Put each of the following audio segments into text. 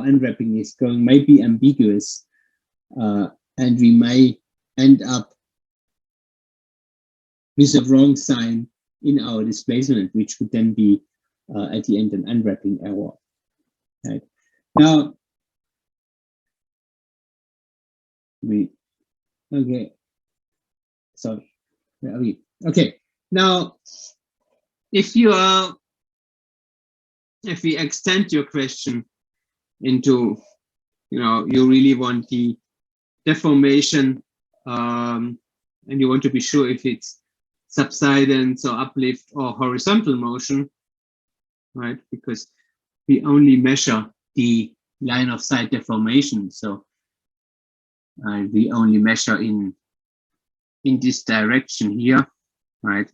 unwrapping is going might be ambiguous, and we may end up with a wrong sign in our displacement, which would then be at the end an unwrapping error. Right now, sorry, where are we? Okay, now if we extend your question into, you really want the deformation, and you want to be sure if it's subsidence or uplift or horizontal motion, right? Because we only measure the line of sight deformation, so we only measure in this direction here, right?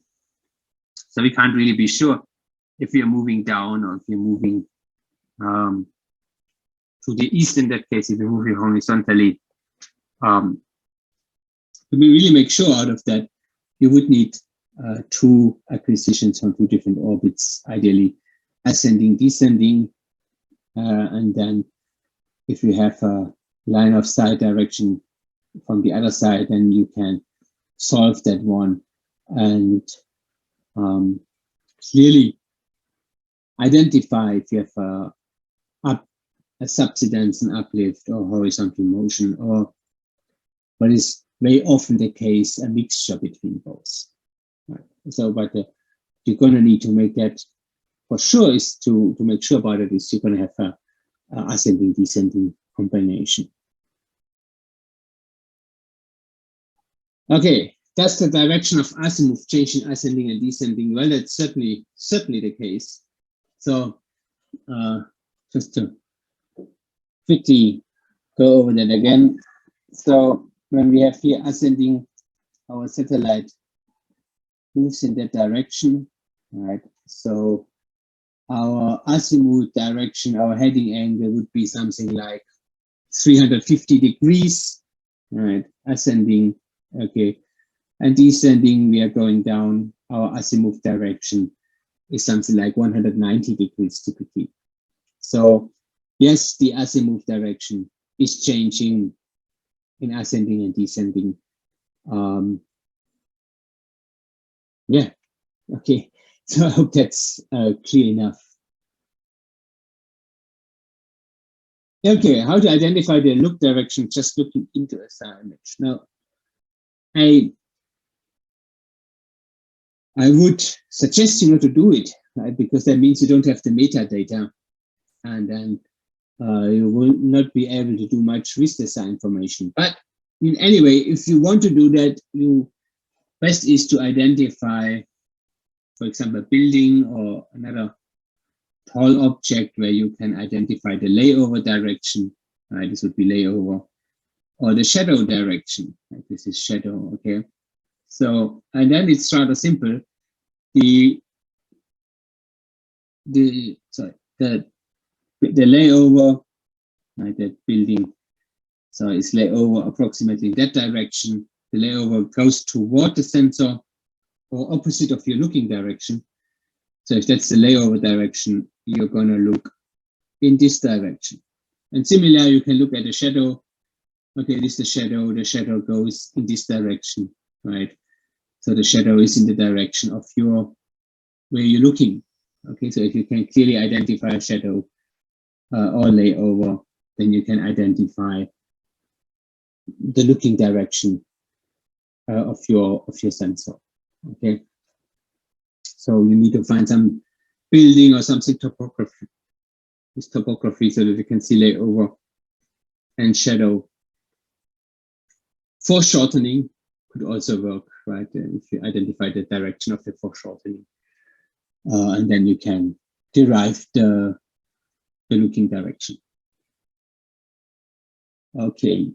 So we can't really be sure if we are moving down or if you're moving to the east. In that case, if you're moving horizontally, to really make sure out of that, you would need two acquisitions from two different orbits, ideally ascending, descending, and then if you have a line of sight direction from the other side, then you can solve that one and clearly identify if you have a subsidence, an uplift, or horizontal motion, or what is very often the case, a mixture between both. Right. So, but you're going to need to make that for sure, is to make sure about it, is you're going to have a ascending, descending combination. Okay, that's the direction of azimuth changing, ascending and descending. Well, that's certainly the case. So just to quickly go over that again. So when we have here ascending, our satellite moves in that direction, right? So our azimuth direction, our heading angle would be something like 350 degrees, right? Ascending, okay. And descending, we are going down. Our azimuth direction is something like 190 degrees typically. So yes, the azimuth direction is changing in ascending and descending. Yeah, okay. So I hope that's clear enough. Okay, how to identify the look direction just looking into a SAR image. Now, I would suggest you not to do it, right? Because that means you don't have the metadata, and then you will not be able to do much with the SAR information. But anyway, if you want to do that, best is to identify, for example, a building or another tall object where you can identify the layover direction. Right? This would be layover, or the shadow direction. Right? This is shadow. Okay. So, and then it's rather simple. The layover, right? That building. So it's layover approximately that direction. The layover goes toward the sensor or opposite of your looking direction. So if that's the layover direction, you're going to look in this direction. And similarly, you can look at the shadow. Okay, this is the shadow goes in this direction, right? So the shadow is in the direction of where you're looking. Okay, so if you can clearly identify a shadow or layover, then you can identify the looking direction of your sensor. Okay, so you need to find some building or something topography. This topography, so that you can see layover and shadow. Foreshortening could also work, right? If you identify the direction of the foreshortening, and then you can derive the looking direction. Okay.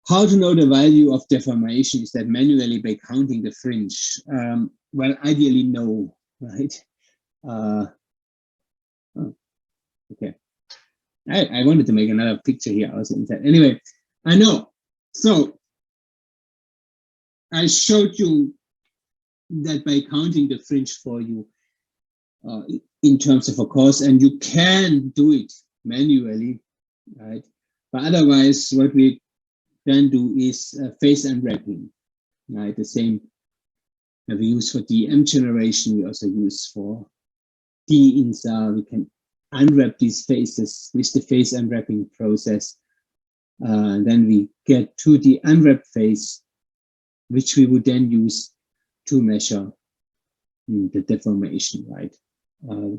How to know the value of deformation? Is that manually by counting the fringe? Well, ideally, no, right? Okay. I wanted to make another picture here also inside. Anyway, I know. So I showed you that by counting the fringe for you, in terms of a course, and you can do it manually, right? But otherwise, what we then do is phase unwrapping, right? The same that we use for DM generation, we also use for DInSAR. We can unwrap these phases with the phase unwrapping process. Then we get to the unwrap phase, which we would then use to measure the deformation, right?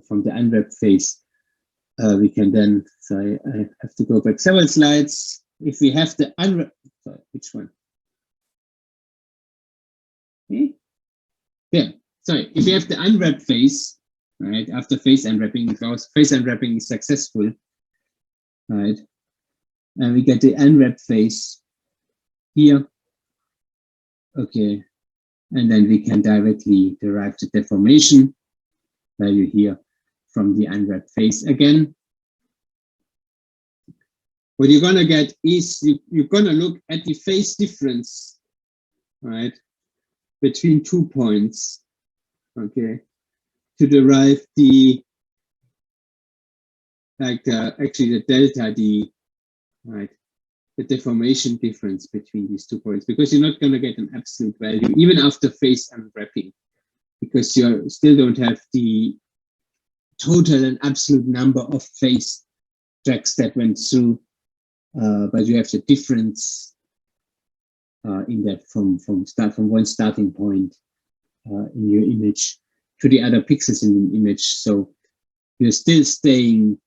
From the unwrap phase, we can then, sorry, I have to go back several slides. If we have the unwrap, sorry, which one? Okay. Yeah, sorry, if we have the unwrap phase, right, after phase unwrapping, because phase unwrapping is successful, right, and we get the unwrap phase here, okay, and then we can directly derive the deformation value here from the unwrap phase again. What you're gonna get is you're gonna look at the phase difference, right, between 2 points, okay, to derive the, actually the delta D, right, the deformation difference between these 2 points, because you're not going to get an absolute value even after phase unwrapping, because you still don't have the total and absolute number of phase tracks that went through, but you have the difference in that from one starting point in your image to the other pixels in the image. So you're still staying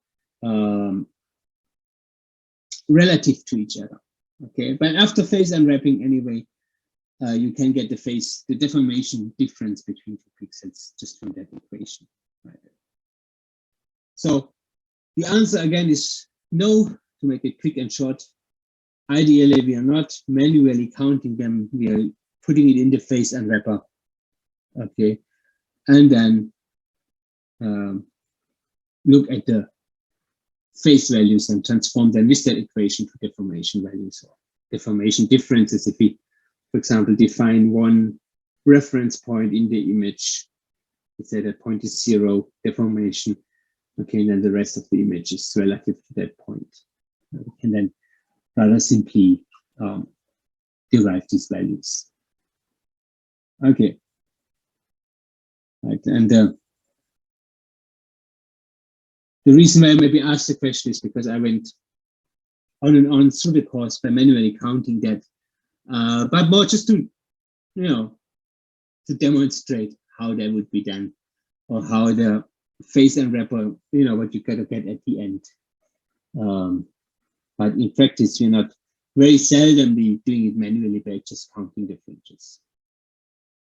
relative to each other, okay? But after phase unwrapping anyway, you can get the deformation difference between 2 pixels just from that equation, right? So the answer again is no, to make it quick and short. Ideally, we are not manually counting them, we are putting it in the phase unwrapper, okay? And then look at the phase values and transform them with that equation to deformation values or deformation differences. If we, for example, define one reference point in the image, we say that point is 0 deformation, okay, and then the rest of the image is relative to that point. We can then rather simply derive these values. Okay, right, and the reason why I maybe asked the question is because I went on and on through the course by manually counting that, but more just to, to demonstrate how that would be done, or how the phase unwrapper, what you gotta get at the end. But in practice, you're not very seldomly doing it manually by just counting the fringes.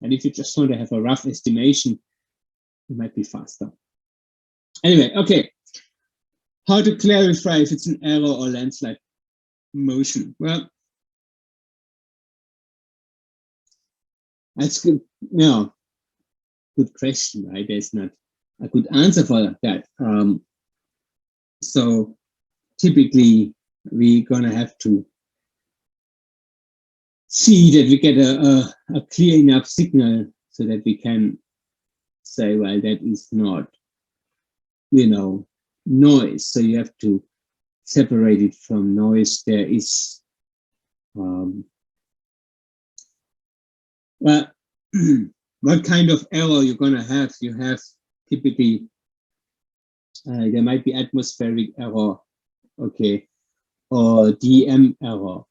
And if you just want to have a rough estimation, it might be faster. Anyway, okay. How to clarify if it's an error or landslide motion? Well, that's good. Good question, right? There's not a good answer for that. So typically, we're gonna have to see that we get a clear enough signal so that we can say, well, that is not, noise. So you have to separate it from noise. There is, well, what kind of error you're gonna have? You have typically, there might be atmospheric error, okay, or DM error.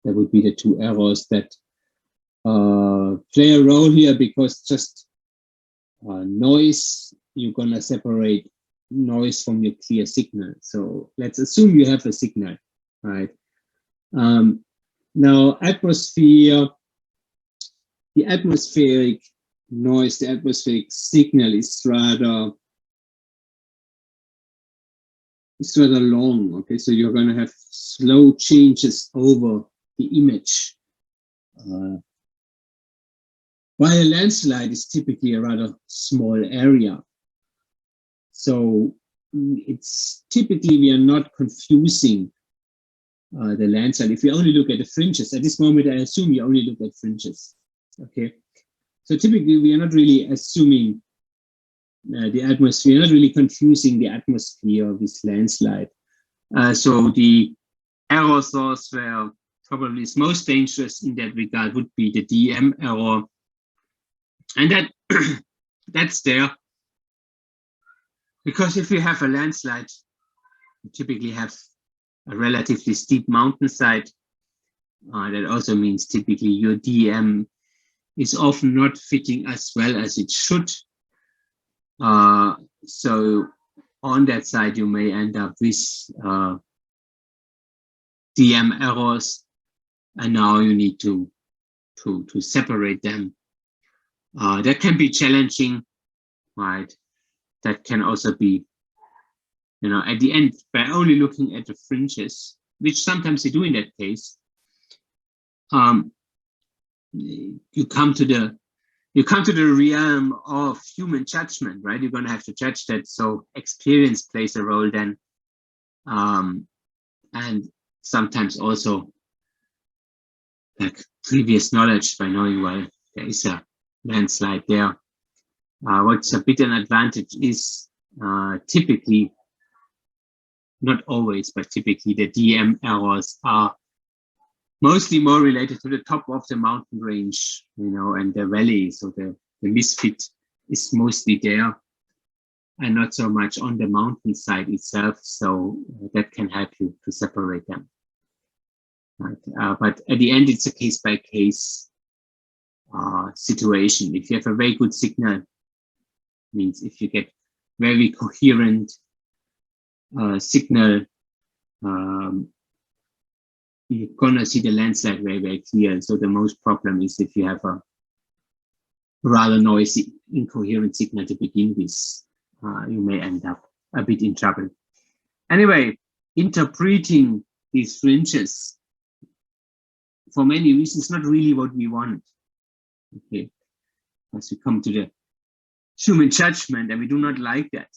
That would be the 2 errors that play a role here, because just noise, you're gonna separate noise from your clear signal. So let's assume you have a signal, right? Now, atmosphere, the atmospheric noise, the atmospheric signal is rather long, okay? So you're gonna have slow changes over the image. While a landslide is typically a rather small area. So it's typically, we are not confusing the landslide. If we only look at the fringes, at this moment, I assume you only look at fringes, okay? So typically, we are not really assuming the atmosphere, not really confusing the atmosphere with landslide. So the error source where probably is most dangerous in that regard would be the DM error. And that that's there because if you have a landslide, you typically have a relatively steep mountainside. That also means typically your DM is often not fitting as well as it should. So on that side, you may end up with DM errors, and now you need to separate them. That can be challenging, right? That can also be, at the end, by only looking at the fringes, which sometimes you do in that case, you come to the realm of human judgment, right? You're going to have to judge that. So experience plays a role then, and sometimes also like previous knowledge by knowing, well, there is a landslide there. What's a bit an advantage is typically, not always, but typically the DM errors are mostly more related to the top of the mountain range, and the valley. So the misfit is mostly there and not so much on the mountainside itself. So that can help you to separate them. Right? But at the end, it's a case-by-case situation. If you have a very good signal, means if you get very coherent signal, you're gonna see the landslide very, very clear. So the most problem is if you have a rather noisy, incoherent signal to begin with, you may end up a bit in trouble. Anyway, interpreting these fringes for many reasons, not really what we want. Okay, as we come to the human judgment, and we do not like that.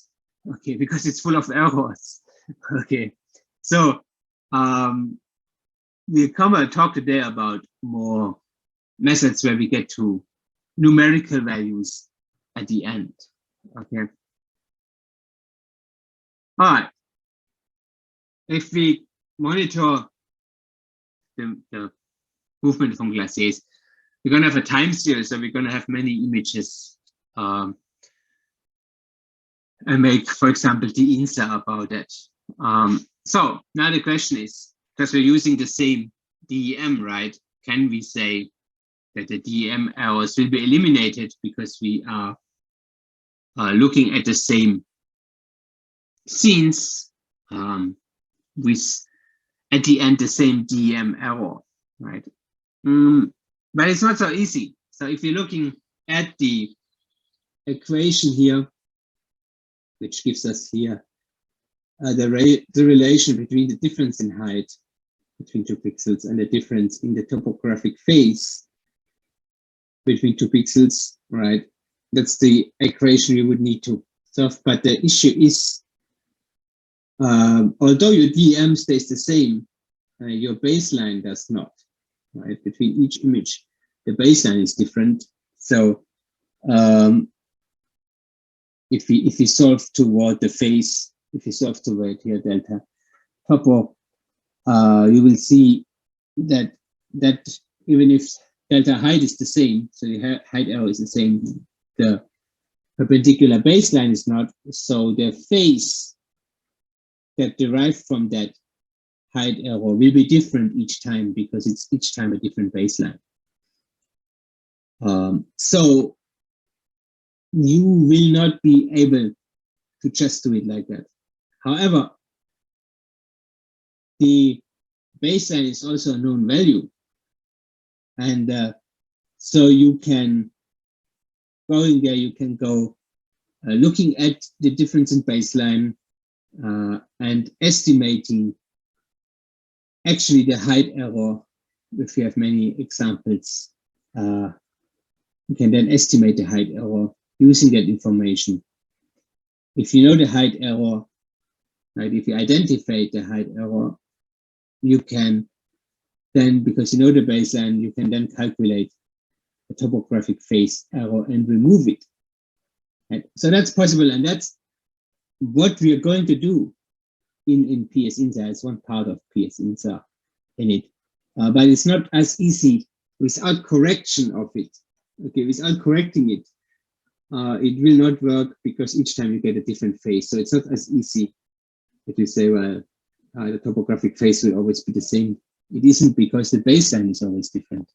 Okay, because it's full of errors. Okay, so we'll come and talk today about more methods where we get to numerical values at the end. Okay. All right. If we monitor the movement from glaciers, we're going to have a time series, so we're going to have many images and make, for example, DInSAR about that. So now the question is, because we're using the same DEM, right? Can we say that the DEM errors will be eliminated because we are looking at the same scenes with, at the end, the same DEM error, right? But it's not so easy. So if you're looking at the equation here, which gives us here the relation between the difference in height between 2 pixels and the difference in the topographic phase between 2 pixels, right? That's the equation we would need to solve. But the issue is, although your DEM stays the same, your baseline does not, right? Between each image, the baseline is different. So if we solve toward the phase, if you solve toward here delta topo, you will see that even if delta height is the same, so the height error is the same, the perpendicular baseline is not. So the phase that derived from that height error will be different each time because it's each time a different baseline. So you will not be able to just do it like that. However, the baseline is also a known value. And so you can go in there, you can go looking at the difference in baseline and estimating actually the height error. If you have many examples, you can then estimate the height error using that information. If you know the height error, right, if you identify the height error, you can then, because you know the baseline, you can then calculate the topographic phase error and remove it. Right? So that's possible, and that's what we are going to do in DInSAR. It's one part of DInSAR in it, but it's not as easy without correction of it. Okay, without correcting it, it will not work because each time you get a different phase. So it's not as easy if you say, well, the topographic phase will always be the same. It isn't, because the baseline is always different.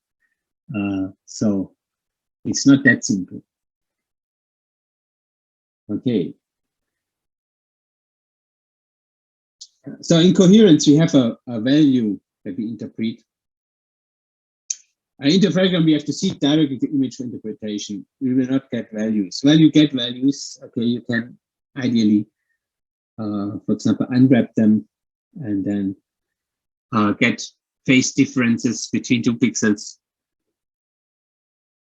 So it's not that simple. Okay. So in coherence, we have a value that we interpret. An interferogram, we have to see directly to image for interpretation. We will not get values. When you get values, okay, you can ideally, for example, unwrap them and then get phase differences between 2 pixels.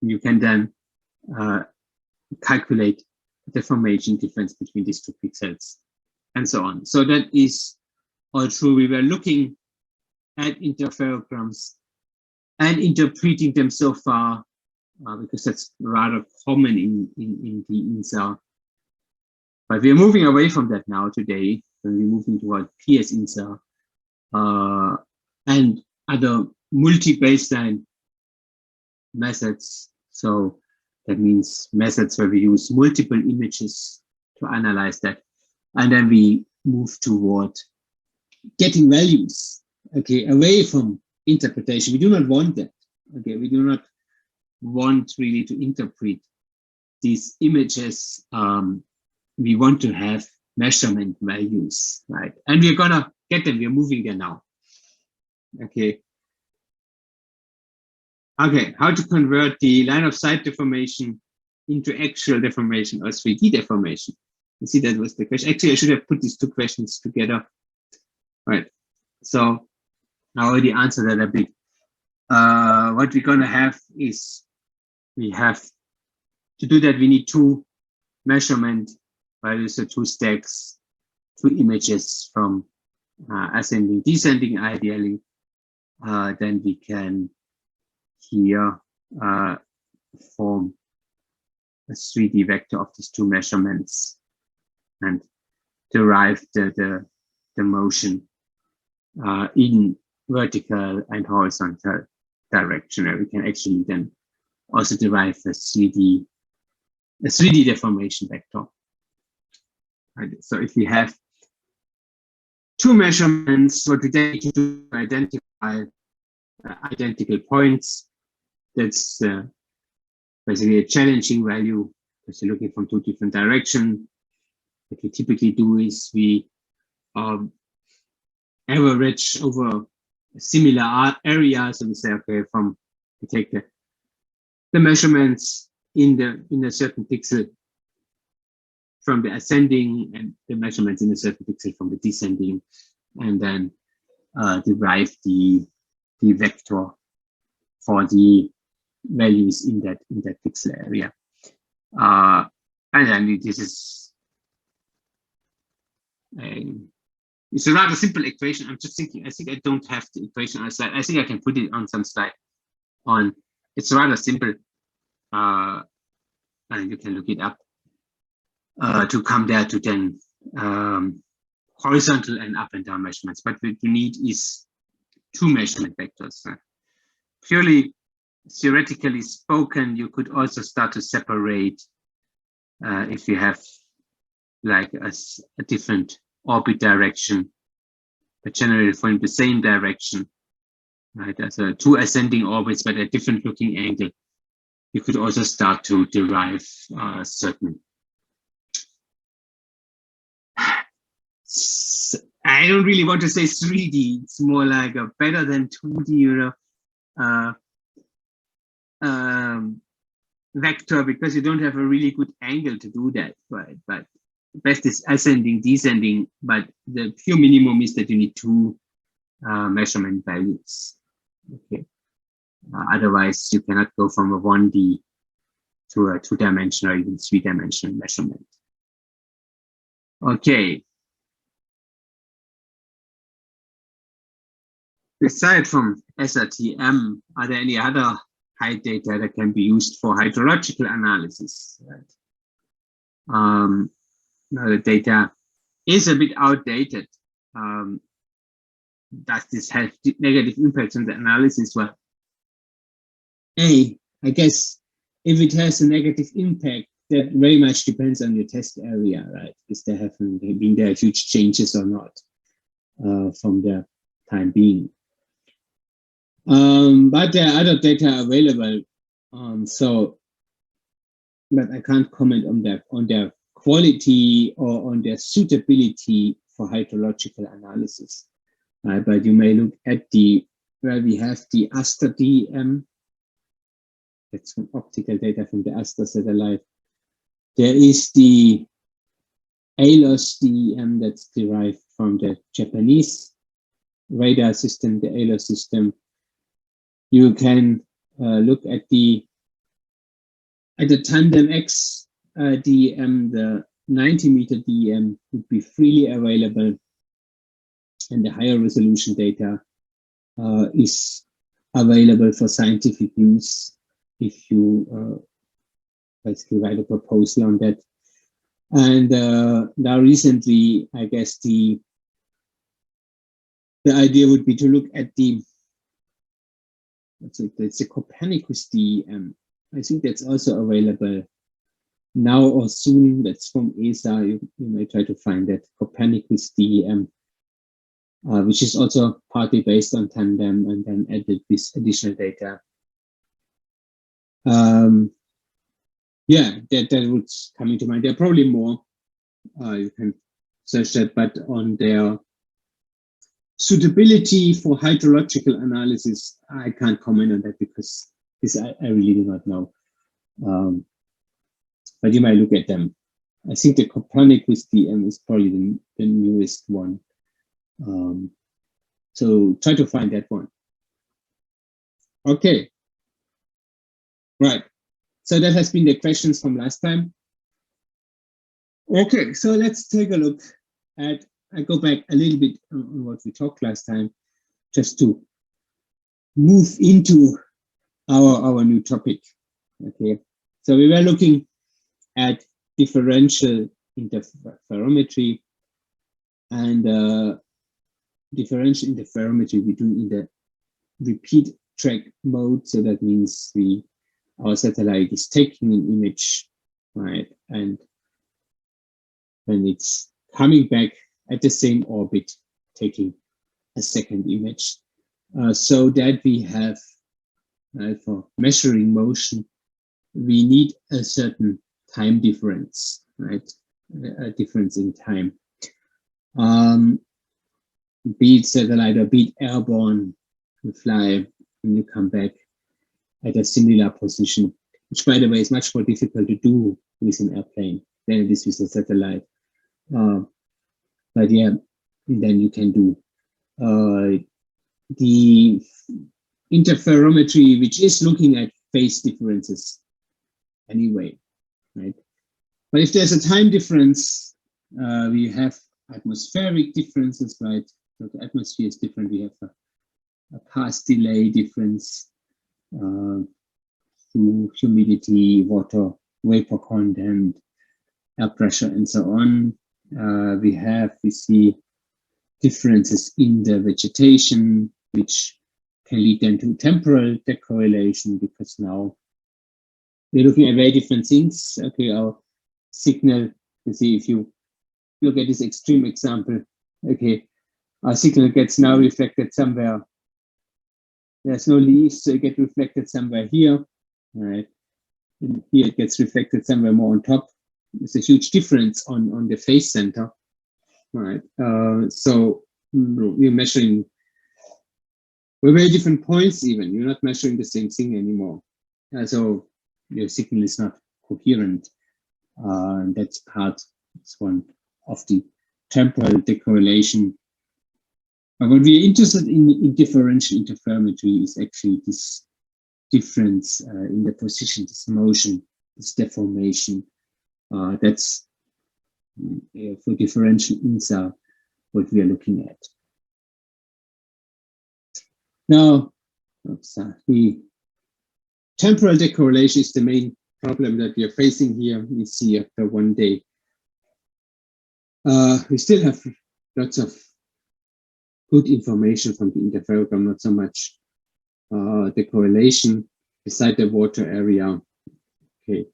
You can then calculate the deformation difference between these 2 pixels and so on. So that is all true. We were looking at interferograms and interpreting them so far, because that's rather common in DInSAR. But we're moving away from that now today, when we're moving toward DInSAR and other multi-baseline methods. So that means methods where we use multiple images to analyze that. And then we move toward getting values, okay, away from interpretation. We do not want that. Okay, we do not want really to interpret these images. We want to have measurement values, right? And we're gonna get them. We're moving there now. Okay. Okay, how to convert the line of sight deformation into actual deformation or 3D deformation? You see, that was the question. Actually, I should have put these 2 questions together. Right. So I already answered that a bit. What we're going to have is, we have to do that, we need 2 measurement values, so 2 stacks, 2 images from ascending, descending ideally. Then we can here form a 3D vector of these 2 measurements and derive the motion in vertical and horizontal direction, where we can actually then also derive a 3D deformation vector. Right. So if we have 2 measurements, what we then need to do is identify identical points. That's basically a challenging value, because you're looking from 2 different directions. What we typically do is we average over a similar area. So we say, okay, we take the measurements in a certain pixel from the ascending and the measurements in a certain pixel from the descending, and then derive the vector for the values in that pixel area. And then this is it's a rather simple equation. I'm just thinking, I think I don't have the equation on a slide. I think I can put it on some slide on. It's rather simple. And you can look it up to come there to then horizontal and up and down measurements. But what you need is 2 measurement vectors. Purely theoretically spoken, you could also start to separate if you have like a different orbit direction, but generally from the same direction, right? As 2 ascending orbits, but at different looking angle. You could also start to derive certain. I don't really want to say 3D. It's more like a better than 2D, you know, vector, because you don't have a really good angle to do that, right? But best is ascending, descending, but the pure minimum is that you need 2 measurement values. Okay. Otherwise, you cannot go from a 1D to a 2-dimensional or even 3-dimensional measurement. Okay. Aside from SRTM, are there any other height data that can be used for hydrological analysis? Right. Now the data is a bit outdated. Does this have negative impacts on the analysis? Well, I guess if it has a negative impact, that very much depends on your test area, right? Is there haven't been there huge changes or not from the time being? But there are other data available, but I can't comment on their quality or on their suitability for hydrological analysis. But you may look at where we have the ASTER DEM. That's from optical data from the ASTER satellite. There is the ALOS DEM that's derived from the Japanese radar system, the ALOS system. You can look at the Tandem X DEM, the 90-meter DEM would be freely available, and the higher resolution data is available for scientific use if you basically write a proposal on that. And now recently, I guess the idea would be to look at it's a Copernicus DEM. I think that's also available now or soon. That's from ESA. You may try to find that Copernicus DEM, which is also partly based on Tandem and then added with additional data. Yeah, that would come into mind. There are probably more. You can search that, but on their suitability for hydrological analysis, I can't comment on that because this I really do not know. But you might look at them. I think the Copernicus DEM is probably the newest one. So try to find that one. Okay. Right. So that has been the questions from last time. Okay, so let's take a look at, I go back a little bit on what we talked last time, just to move into our new topic. Okay, so we were looking at differential interferometry, and differential interferometry we do in the repeat track mode. So that means our satellite is taking an image, right, and when it's coming back at the same orbit, taking a second image, so that we have, for measuring motion, we need a certain time difference, right? A difference in time. Be it satellite or be it airborne, you fly and you come back at a similar position, which, by the way, is much more difficult to do with an airplane than it is with a satellite. But yeah, then you can do the interferometry, which is looking at phase differences anyway, right? But if there's a time difference, we have atmospheric differences, right? So the atmosphere is different. We have a path delay difference through humidity, water, vapor content, air pressure, and so on. We see differences in the vegetation, which can lead then to temporal decorrelation, because now we're looking at very different things. Okay, our signal, you see, if you look at this extreme example, okay, our signal gets now reflected somewhere. There's no leaves, so it gets reflected somewhere here, right? And here it gets reflected somewhere more on top. There's a huge difference on the phase center, right? So we're measuring, we're very different points even. You're not measuring the same thing anymore. So your signal is not coherent. And that's one of the temporal decorrelation. But what we're interested in differential interferometry is actually this difference in the position, this motion, this deformation. That's for differential INSAR what we are looking at. Now, the temporal decorrelation is the main problem that we are facing here, we see after 1 day. We still have lots of good information from the interferogram, not so much the correlation beside the water area. Okay.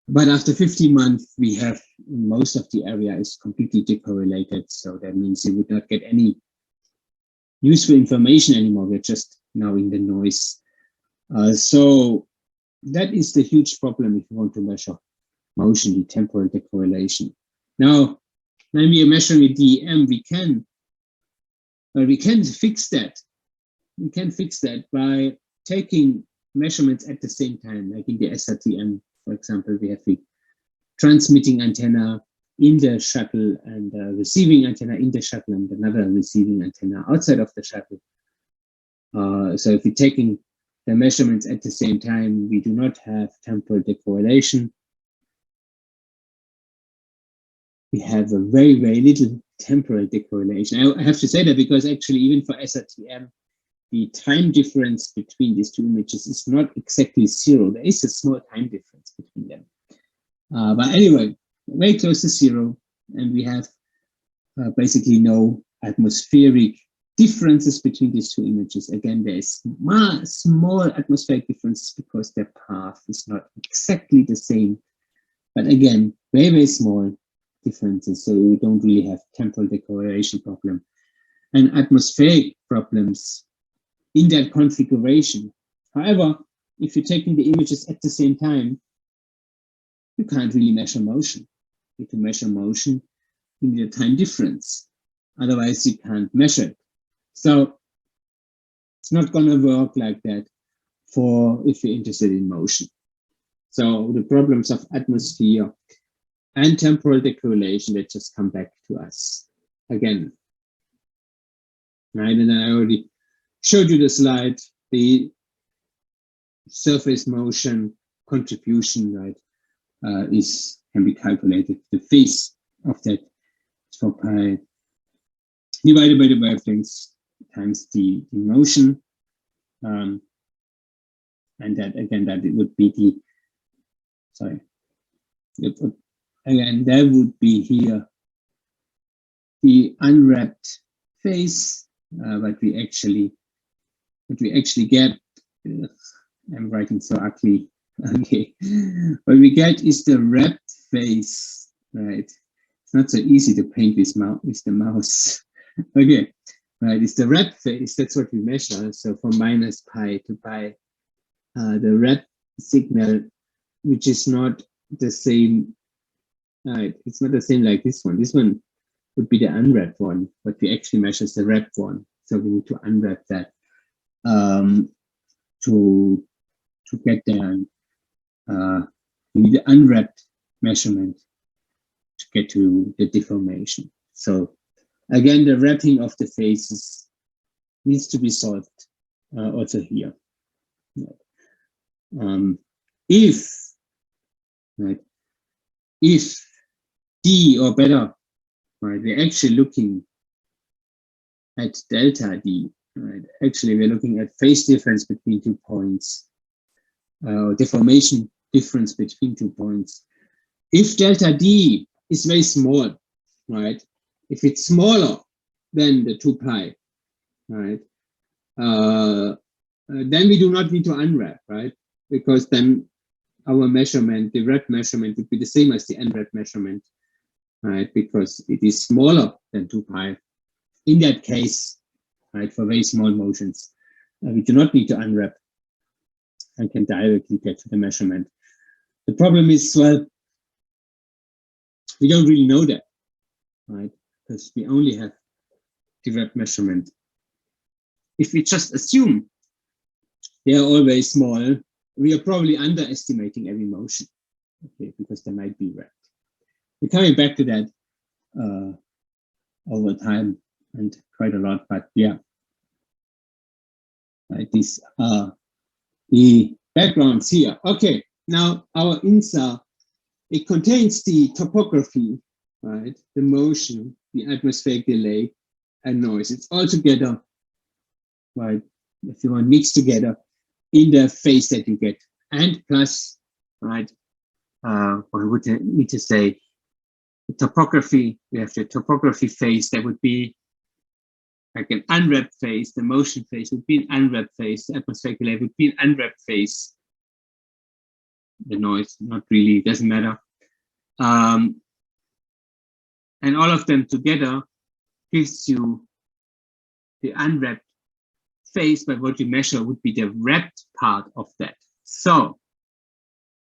But after 15 months, we have most of the area is completely decorrelated. So that means you would not get any useful information anymore. We're just now in the noise. So that is the huge problem if you want to measure motion, the temporal decorrelation. Now, when we are measuring a DEM, we can fix that. We can fix that by taking measurements at the same time, like in the SRTM, for example, we have the transmitting antenna in the shuttle and receiving antenna in the shuttle and another receiving antenna outside of the shuttle. So if we're taking the measurements at the same time, we do not have temporal decorrelation. We have a very, very little temporal decorrelation. I have to say that because actually even for SRTM, the time difference between these two images is not exactly 0. There is a small time difference between them. But anyway, very close to 0. And we have basically no atmospheric differences between these two images. Again, there is small atmospheric differences because their path is not exactly the same. But again, very, very small differences. So we don't really have temporal decorrelation problem. And atmospheric problems in that configuration. However, if you're taking the images at the same time, you can't really measure motion. You can measure motion in the time difference. Otherwise, you can't measure it. So it's not going to work like that for if you're interested in motion. So the problems of atmosphere and temporal decorrelation, they just come back to us again. Right, and I already showed you the slide, the surface motion contribution, right, can be calculated. The phase of that is 4 pi divided by the wavelengths times the motion, and that again that it would be the again that would be here the unwrapped phase, what we actually get. I'm writing so ugly. Okay, what we get is the wrapped phase, right? It's not so easy to paint with the mouse. Okay, right, it's the wrapped phase. That's what we measure. So from minus pi to pi, the wrapped signal, which is not the same, right? It's not the same like this one. This one would be the unwrapped one, but we actually measure the wrapped one. So we need to unwrap that to get there. We need the unwrapped measurement to get to the deformation. So again, the wrapping of the phases needs to be solved also here. If D or better, right, we're actually looking at delta D. Right, actually, we're looking at phase difference between 2 points, deformation difference between 2 points. If delta D is very small, right? If it's smaller than the 2 pi, right? Then we do not need to unwrap, right? Because then our measurement, the wrap measurement, would be the same as the unwrap measurement, right? Because it is smaller than 2 pi. In that case, right, for very small motions, we do not need to unwrap and can directly get to the measurement. The problem is, well, we don't really know that, right? Because we only have the wrap measurement. If we just assume they are always small, we are probably underestimating every motion, okay, because they might be wrapped. We're coming back to that over time and quite a lot, but yeah. Right, these are the backgrounds here. Okay, now our DInSAR, it contains the topography, right, the motion, the atmospheric delay, and noise. It's all together, right, if you want mixed together in the phase that you get and plus, right, what would I need to say, the topography, we have the topography phase, that would be like an unwrapped phase, the motion phase would be an unwrapped phase, the atmospheric layer would be an unwrapped phase. The noise, not really, doesn't matter. And all of them together gives you the unwrapped phase, but what you measure would be the wrapped part of that. So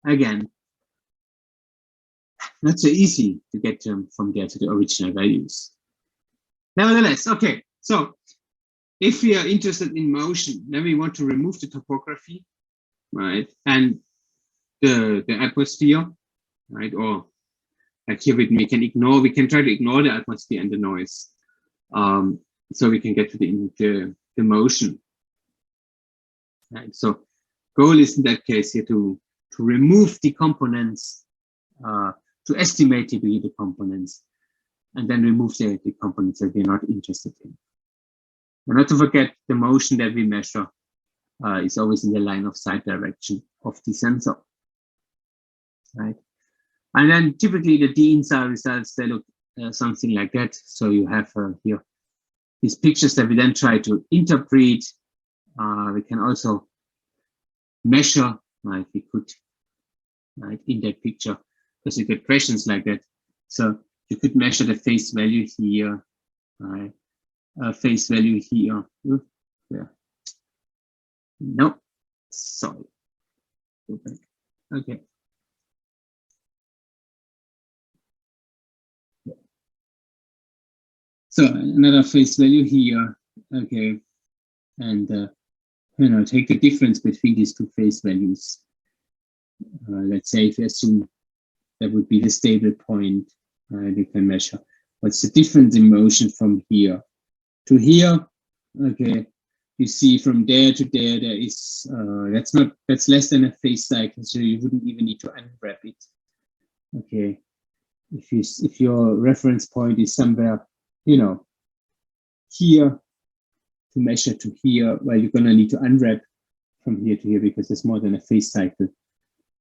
again, not so easy to get from there to the original values. Nevertheless, okay, so if we are interested in motion, then we want to remove the topography, right, and the atmosphere, right, or like here we can try to ignore the atmosphere and the noise, so we can get to the motion. Right, so goal is in that case here to remove the components, to estimate the components, and then remove the components that we're not interested in. And not to forget, the motion that we measure is always in the line of sight direction of the sensor, right? And then typically the DInSAR results, they look something like that. So you have here these pictures that we then try to interpret. We can also measure, like we could, right, in that picture, because you get questions like that. So you could measure the phase value here, right? Phase value here. Yeah. No, sorry. Go back. Okay. So another phase value here. Okay, and take the difference between these two phase values. Let's say if we assume that would be the stable point, we can measure what's the difference in motion from here to here. Okay, you see from there to there, there is that's less than a phase cycle, so you wouldn't even need to unwrap it. Okay, if your reference point is somewhere, here to measure to here, well, you're gonna need to unwrap from here to here because there's more than a phase cycle.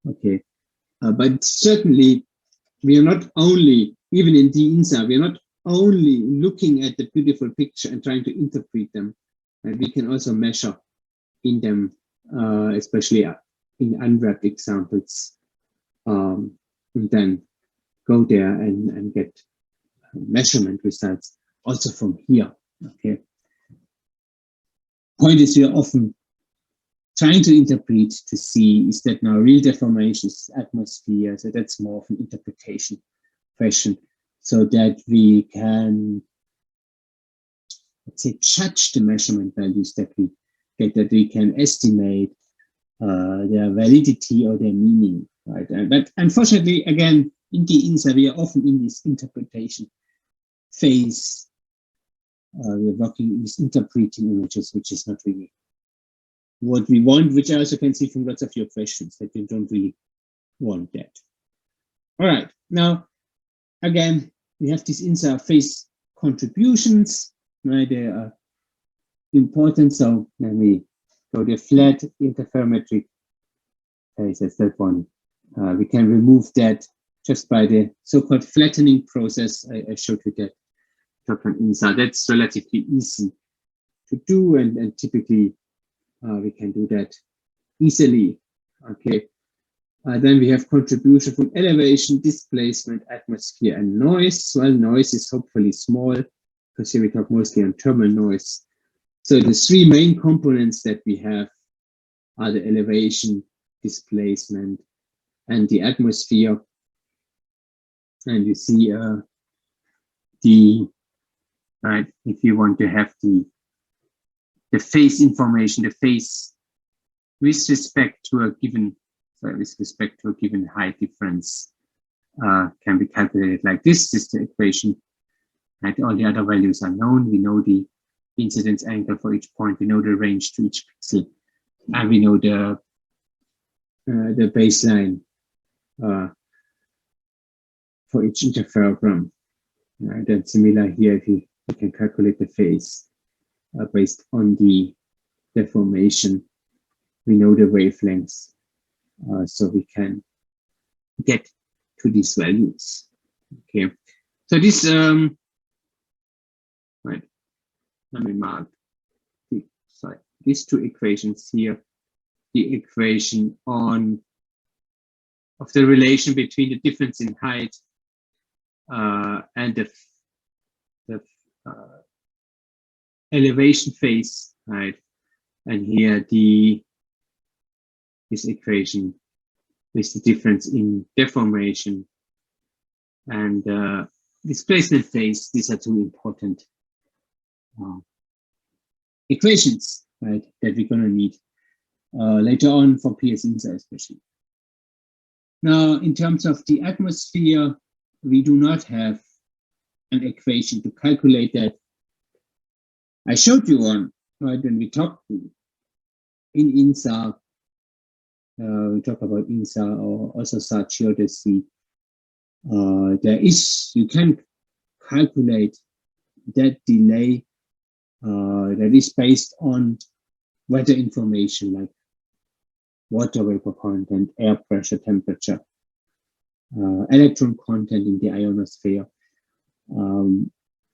Okay, but certainly we are not only, even in DInSAR, we are not only looking at the beautiful picture and trying to interpret them. We can also measure in them, especially in unwrapped examples, and then go there and get measurement results also from here. Okay. Point is, we are often trying to interpret to see, is that now real deformations, atmosphere? So that's more of an interpretation question, so that we can, let's say, judge the measurement values that we get, that we can estimate their validity or their meaning, right? But unfortunately, again, in DInSAR, we are often in this interpretation phase. We're working with interpreting images, which is not really what we want, which I also can see from lots of your questions, that you don't really want that. All right, now, again, we have these DInSAR phase contributions, right? They are important. So let me go to flat interferometry phase, that's that one. We can remove that just by the so-called flattening process. I showed you that from DInSAR. That's relatively easy to do, and typically we can do that easily. Okay. Then we have contribution from elevation, displacement, atmosphere, and noise. Well, noise is hopefully small, because here we talk mostly on thermal noise. So the three main components that we have are the elevation, displacement, and the atmosphere. And you see right, if you want to have the phase information, the phase with respect to a given, with respect to a given height difference, can be calculated like this. This is the equation. Right? All the other values are known. We know the incidence angle for each point. We know the range to each pixel, and we know the baseline for each interferogram. Then similar here, if you can calculate the phase based on the deformation. We know the wavelengths so we can get to these values. Okay, so this right. Let me mark these two equations here. The equation of the relation between the difference in height and the elevation phase, right? And here this equation with the difference in deformation and displacement phase. These are two important equations, right, that we're going to need later on for DInSAR especially. Now, in terms of the atmosphere, we do not have an equation to calculate that. I showed you one, right, when we talked in INSAR. We talk about INSAR or also SAR geodesy. You can calculate that delay that is based on weather information like water vapor content, air pressure, temperature, electron content in the ionosphere.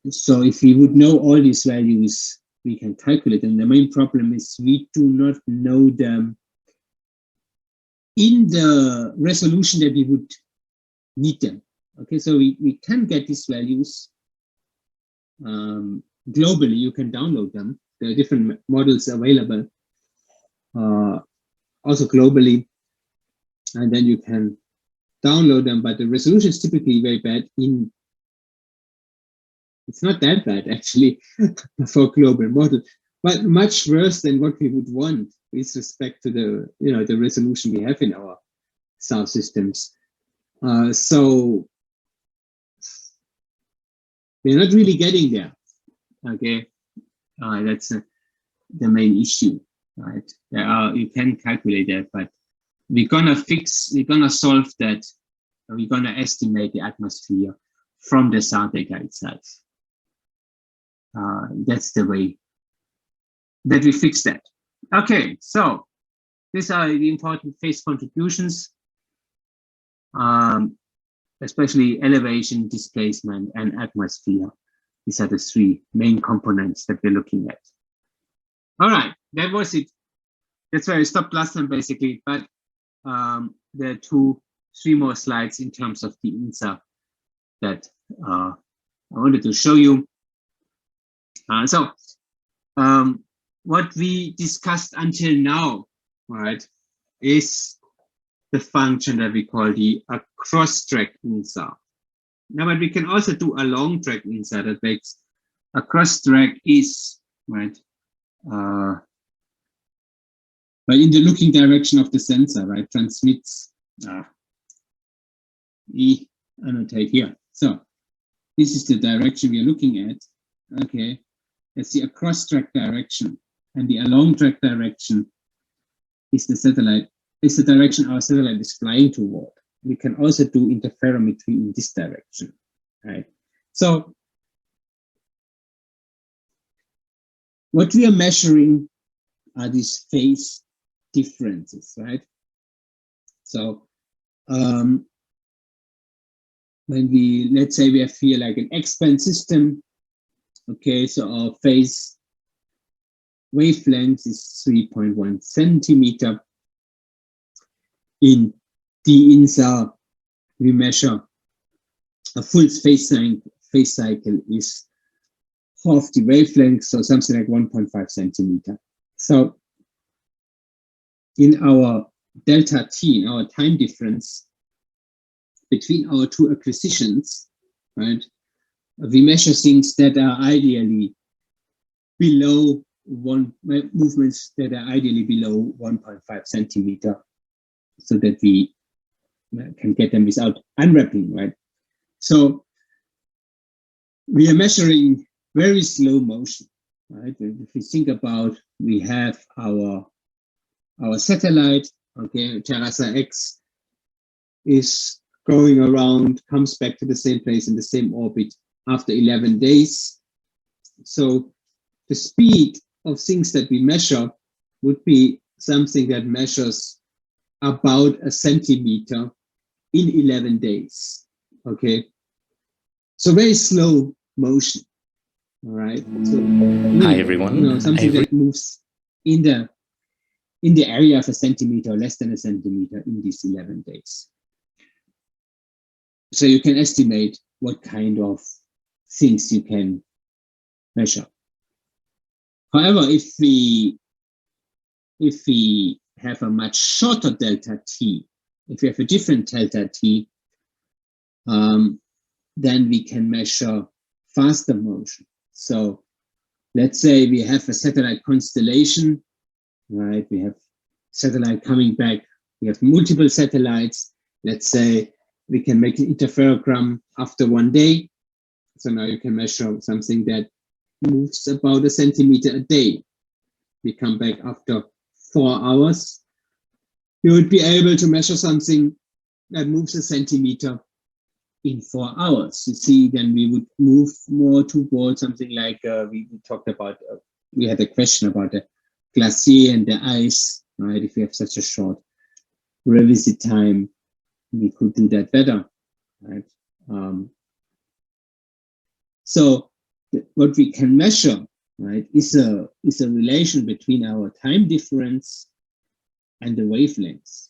So if we would know all these values, we can calculate them. The main problem is we do not know them in the resolution that we would need them. Okay, so we can get these values globally. You can download them. There are different models available also globally, and then you can download them, but the resolution is typically very bad. It's not that bad actually for global model, but much worse than what we would want with respect to the resolution we have in our SAR systems. So we're not really getting there. Okay, that's the main issue, right? You can calculate that, but we're gonna solve that. We're gonna estimate the atmosphere from the SAR data itself. That's the way that we fix that. Okay, so these are the important phase contributions, especially elevation, displacement, and atmosphere. These are the three main components that we're looking at. All right, that was it. That's where I stopped last time, basically. But there are three more slides in terms of the DInSAR that I wanted to show you. What we discussed until now, right, is the function that we call the cross-track DInSAR. Now, but we can also do a long-track DInSAR that makes a cross-track is, right, but in the looking direction of the sensor, right, transmits, we annotate here. So this is the direction we are looking at. Okay, let's see, a cross-track direction, and the along-track direction is the direction our satellite is flying toward. We can also do interferometry in this direction, right? So what we are measuring are these phase differences, right? So when let's say we have here like an X-band system, okay, so our phase wavelength is 3.1 centimeter. In DInSAR, we measure a full phase cycle is half the wavelength, so something like 1.5 centimeter. So in our delta t, in our time difference between our two acquisitions, right, we measure things that are ideally below movements that are ideally below 1.5 centimeter, so that we can get them without unwrapping, right? So we are measuring very slow motion, right? If we think about, we have our satellite, okay, Terasa X is going around, comes back to the same place in the same orbit after 11 days. So the speed of things that we measure would be something that measures about a centimeter in 11 days. Okay, so very slow motion. All right. So really, hi everyone. Something that moves in the area of a centimeter or less than a centimeter in these 11 days. So you can estimate what kind of things you can measure. However, if we have a much shorter delta t, if we have a different delta t, then we can measure faster motion. So let's say we have a satellite constellation, right? We have satellite coming back. We have multiple satellites. Let's say we can make an interferogram after 1 day. So now you can measure something that moves about a centimeter a day. We come back after 4 hours. You would be able to measure something that moves a centimeter in 4 hours. You see, then we would move more towards something like we talked about. We had a question about the glacier and the ice, right? If we have such a short revisit time, we could do that better, right? So what we can measure, right, is a relation between our time difference and the wavelengths.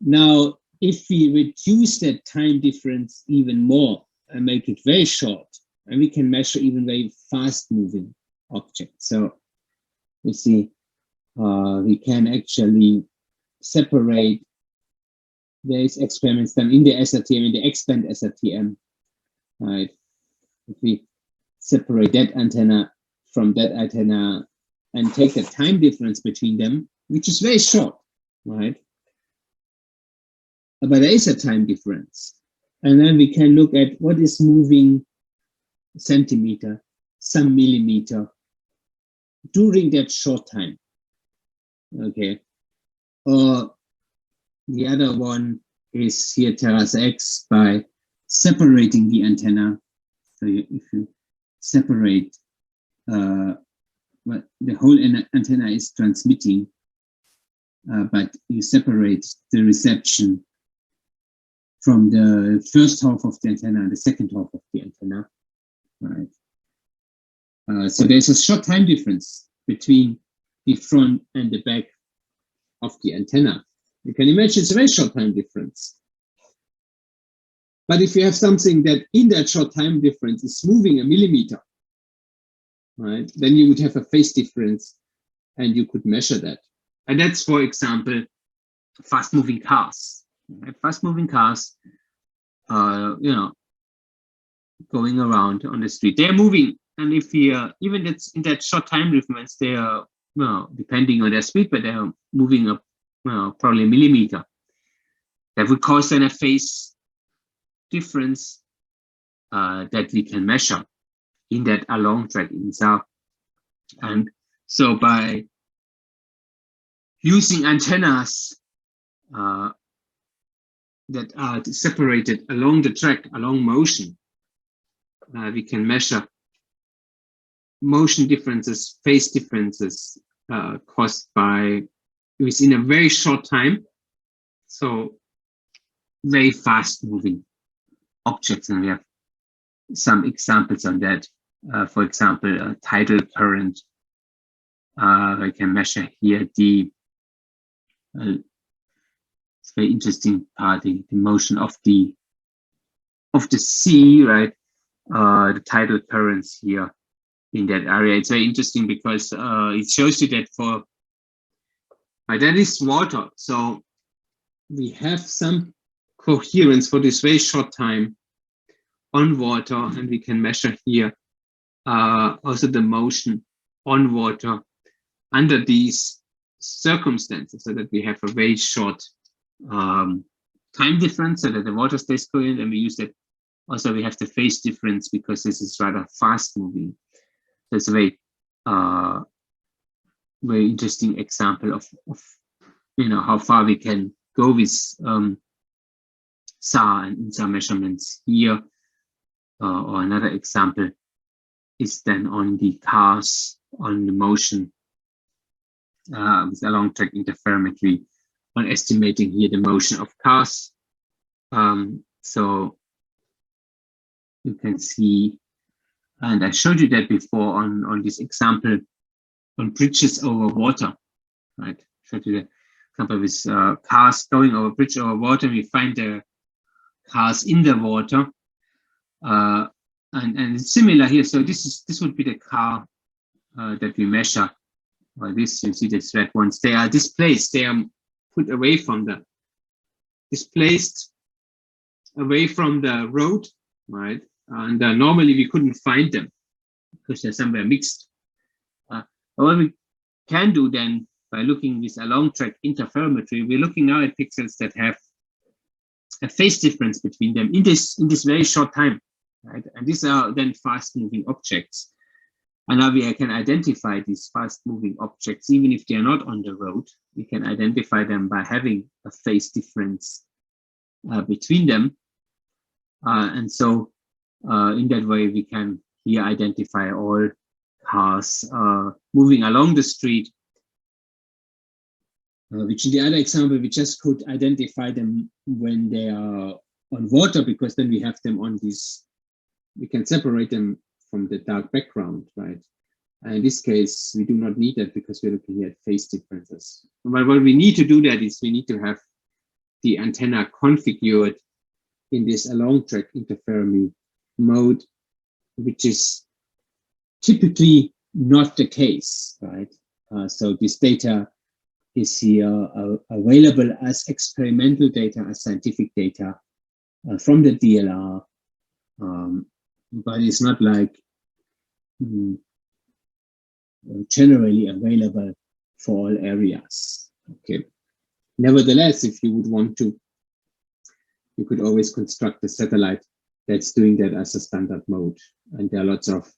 Now, if we reduce that time difference even more and make it very short, and we can measure even very fast-moving objects. So you see, we can actually separate. There is experiments done in the SRTM, in the X-band SRTM, right? If we separate that antenna from that antenna and take the time difference between them, which is very short, right? But there is a time difference. And then we can look at what is moving centimeter, some millimeter during that short time. Okay. Or the other one is here Terras X by separating the antenna. So if you separate what the whole antenna is transmitting, but you separate the reception from the first half of the antenna and the second half of the antenna, right? So there's a short time difference between the front and the back of the antenna. You can imagine it's a very short time difference. But if you have something that in that short time difference is moving a millimeter, right, then you would have a phase difference and you could measure that. And that's, for example, fast-moving cars. Right? Fast-moving cars, you know, going around on the street, they're moving. And if you, even that's in that short time difference, they are, well, depending on their speed, but they're moving up, well, probably a millimeter. That would cause then a phase difference that we can measure in that along track DInSAR. And so by using antennas that are separated along the track, along motion, we can measure motion differences, phase differences caused by within a very short time. So very fast moving objects, and we have some examples on that. For example, a tidal current. I can measure here the it's very interesting part, the motion of the sea, right? The tidal currents here in that area. It's very interesting because it shows you that for that is water. So we have some coherence for this very short time on water, and we can measure here also the motion on water under these circumstances, so that we have a very short time difference, so that the water stays coherent, and we use that. Also, we have the phase difference because this is rather fast moving. So it's a very, very interesting example of you know, how far we can go with SAR and DInSAR measurements here. Or another example is then on the cars, on the motion with a long track interferometry on estimating here the motion of cars. So you can see, and I showed you that before on this example on bridges over water, right? Showed you the example with cars going over bridge over water. We find the cars in the water, and it's similar here. So this would be the car that we measure. Or this, you see these red ones. They are displaced. They are put away from the displaced away from the road, right? And normally we couldn't find them because they're somewhere mixed. What we can do then by looking with a long track interferometry, we're looking now at pixels that have a phase difference between them in this very short time, right? And these are then fast moving objects. And now we can identify these fast moving objects, even if they are not on the road. We can identify them by having a phase difference between them. And so in that way, we can here identify all cars moving along the street, which in the other example, we just could identify them when they are on water, because then we have them on this, we can separate them from the dark background, right? And in this case, we do not need that because we're looking at phase differences. But what we need to do that is we need to have the antenna configured in this long track interferometry mode, which is typically not the case, right? So this data is here available as experimental data, as scientific data from the DLR, but it's not like generally available for all areas. Okay. Nevertheless, if you would want to, you could always construct a satellite that's doing that as a standard mode. And there are lots of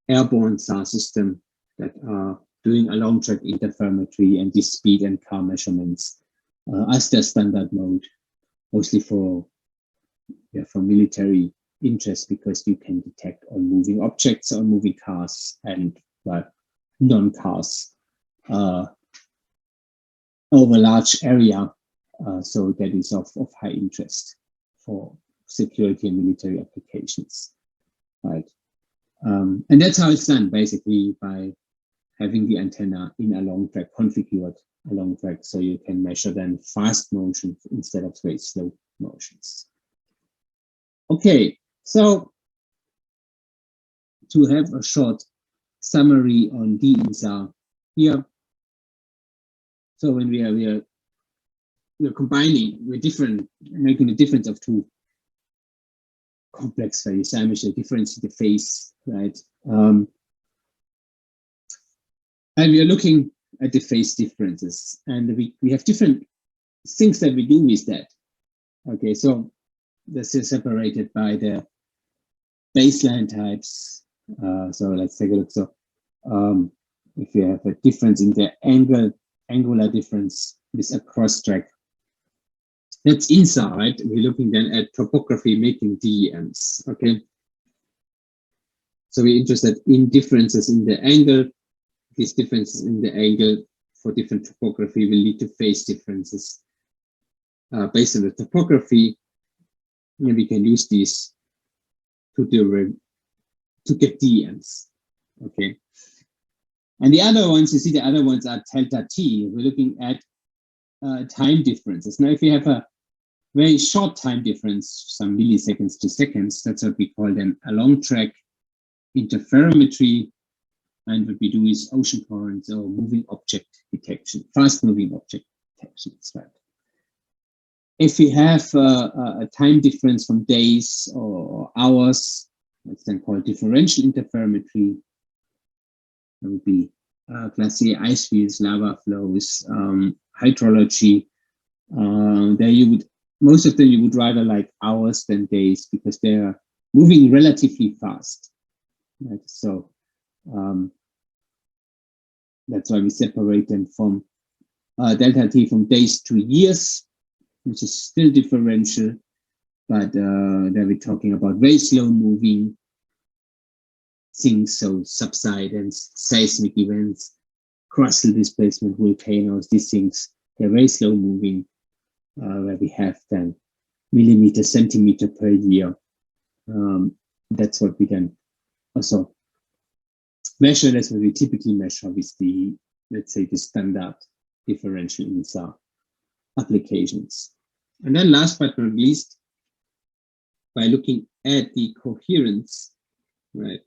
airborne SAR systems that are doing a long track interferometry and these speed and car measurements as their standard mode, mostly for military interest, because you can detect all moving objects, all moving cars, and non-cars over large area. So that is of high interest for security and military applications, right? And that's how it's done, basically, by having the antenna in a long track, configured a long track, so you can measure then fast motions instead of very slow motions. Okay, so to have a short summary on DInSAR here. So when we are combining, making the difference of two complex values, I measure the difference in the phase, right? And we are looking at the phase differences, and we have different things that we do with that. Okay, so this is separated by the baseline types. So let's take a look. So if you have a difference in the angular difference with a cross track, that's InSAR, right? We're looking then at topography making DEMs. Okay. So we're interested in differences in the angle. These differences in the angle for different topography will lead to phase differences based on the topography. And we can use these to get DEMs. Okay. And the other ones, you see, the other ones are delta T. We're looking at time differences. Now, if you have a very short time difference, some milliseconds to seconds, that's what we call then a long track interferometry. And what we do is ocean currents or moving object detection, fast moving object detection. That's right. If we have a time difference from days or hours, that's then called differential interferometry. That would be glacier ice fields, lava flows, hydrology. There you would, most of them you would rather like hours than days because they're moving relatively fast. Right? So that's why we separate them from delta T from days to years, which is still differential, but then we're talking about very slow moving things, so subsidence, seismic events, crustal displacement, volcanoes, these things, they're very slow moving, where we have then millimeter, centimeter per year. That's what we then also measure. That's what we typically measure with the, let's say, the standard differential InSAR applications. And then last but not least, by looking at the coherence, right,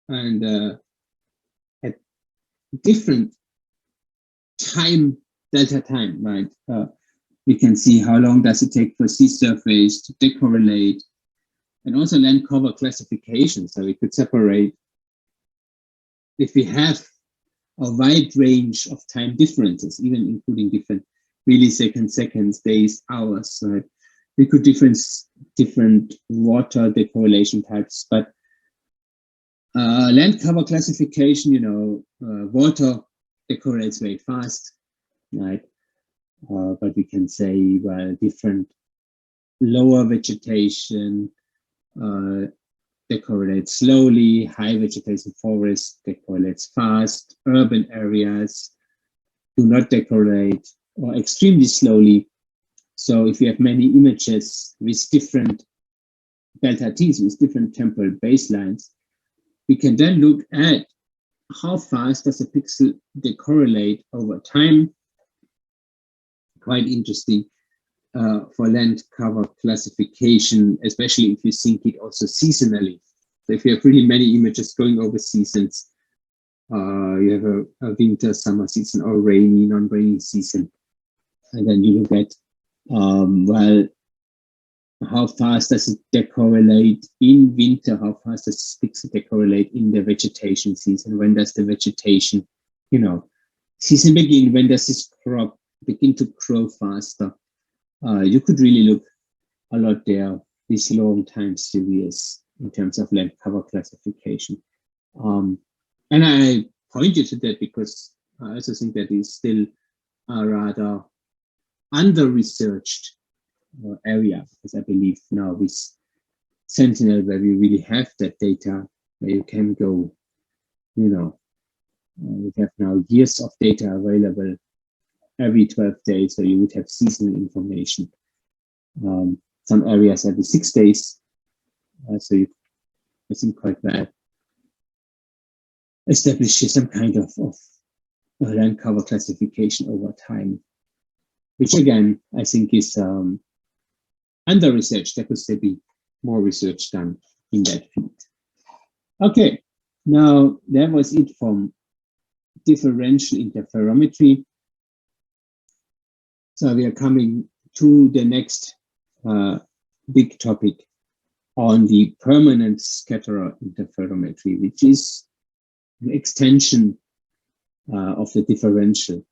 and at different time, delta time, right, we can see how long does it take for sea surface to decorrelate, and also land cover classification. So we could separate, if we have a wide range of time differences, even including different milliseconds, seconds, days, hours, right? We could difference different water decorrelation types, but land cover classification, you know, water decorrelates very fast, right? But we can say, well, different lower vegetation decorrelates slowly, high vegetation forest decorrelates fast, urban areas do not decorrelate or extremely slowly. So if you have many images with different delta t's, with different temporal baselines, we can then look at how fast does a pixel decorrelate over time. Quite interesting for land cover classification, especially if you sync it also seasonally. So if you have really many images going over seasons, you have a winter, summer season, or rainy, non-rainy season, and then you look at, well, how fast does it decorrelate in winter? How fast does this pixel decorrelate in the vegetation season? When does the vegetation, you know, season begin? When does this crop begin to grow faster? You could really look a lot there, this long time series in terms of land cover classification. And I point you to that because I also think that is still a rather under-researched area, because I believe now with Sentinel, where we really have that data, where you can go, you know, we have now years of data available every 12 days, so you would have seasonal information. Some areas every 6 days, so you, I think, quite well establish some kind of land cover classification over time, which again, I think is under-researched. There could still be more research done in that field. Okay, now that was it from differential interferometry. So we are coming to the next big topic on the permanent scatterer interferometry, which is an extension of the differential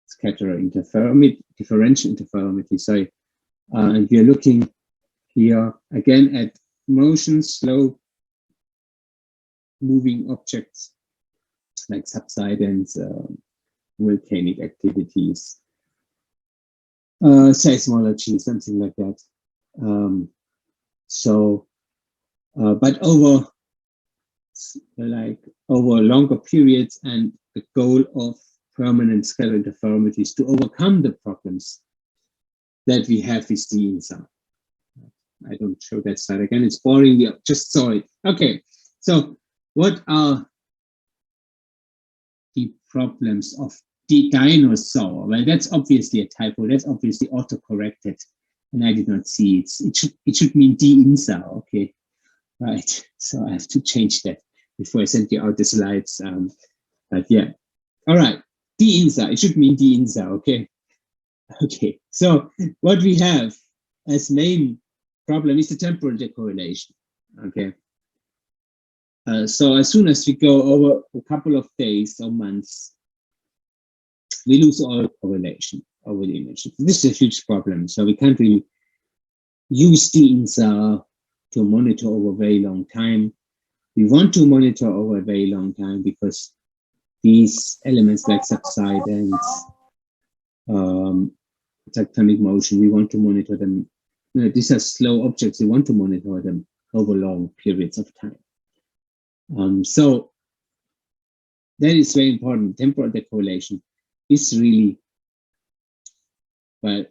scatterer interferometry, differential interferometry. Sorry, and we are looking here again at motion, slow moving objects like subsidence, volcanic activities, seismology, something like that. But over longer periods, and the goal of permanent scalar interferometry is to overcome the problems that we have with the DInSAR. I don't show that slide again, it's boring, you just saw it. Okay, so what are the problems of the dinosaur? Well, that's obviously a typo, that's obviously auto-corrected, and I did not see it. It should mean DInSAR, okay? Right, so I have to change that before I send you out the slides. But yeah, all right, DInSAR, it should mean DInSAR, okay? Okay, so what we have as main problem is the temporal decorrelation, okay? So as soon as we go over a couple of days or months, we lose all correlation over the image. This is a huge problem, so we can't really use DInSAR to monitor over a very long time. We want to monitor over a very long time because these elements like subsidence, tectonic motion, we want to monitor them. You know, these are slow objects, we want to monitor them over long periods of time. So that is very important. Temporal decorrelation is really, well,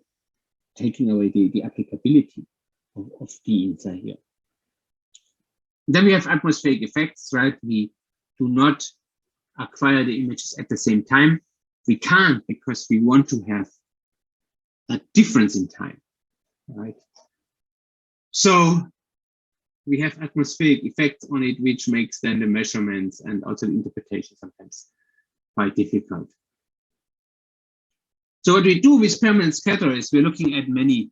taking away the applicability of DInSAR here. Then we have atmospheric effects, right? We do not acquire the images at the same time. We can't because we want to have a difference in time, right? So we have atmospheric effects on it, which makes then the measurements and also the interpretation sometimes quite difficult. So what we do with permanent scatter is we're looking at many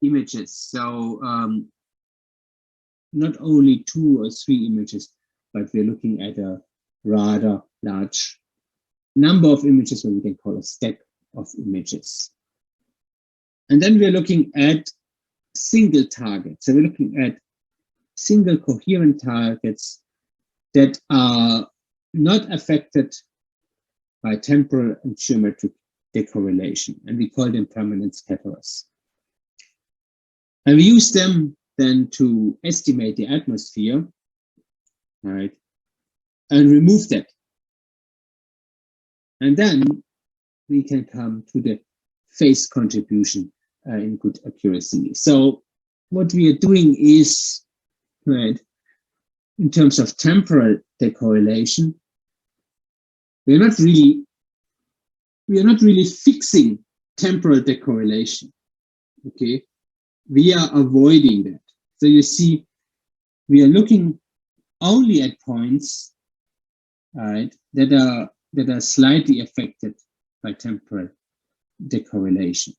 images. So not only 2 or 3 images, but we're looking at a rather large number of images, what we can call a stack of images. And then we're looking at single targets. So we're looking at single coherent targets that are not affected by temporal and geometric decorrelation, and we call them permanent scatterers. And we use them then to estimate the atmosphere, right, and remove that. And then we can come to the phase contribution in good accuracy. So what we are doing is, right, in terms of temporal decorrelation, we are not really fixing temporal decorrelation. Okay, we are avoiding that. So you see, we are looking only at points, right, that are slightly affected by temporal decorrelation.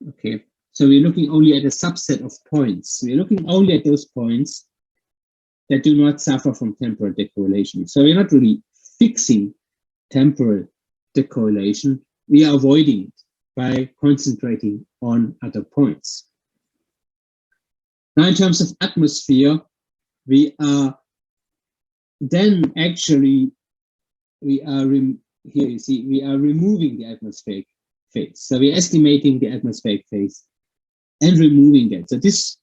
Okay, so we're looking only at a subset of points. We're looking only at those points that do not suffer from temporal decorrelation. So we're not really fixing temporal decorrelation. We are avoiding it by concentrating on other points. Now, in terms of atmosphere, we are then actually, here you see, we are removing the atmospheric phase. So we're estimating the atmospheric phase and removing that. So this,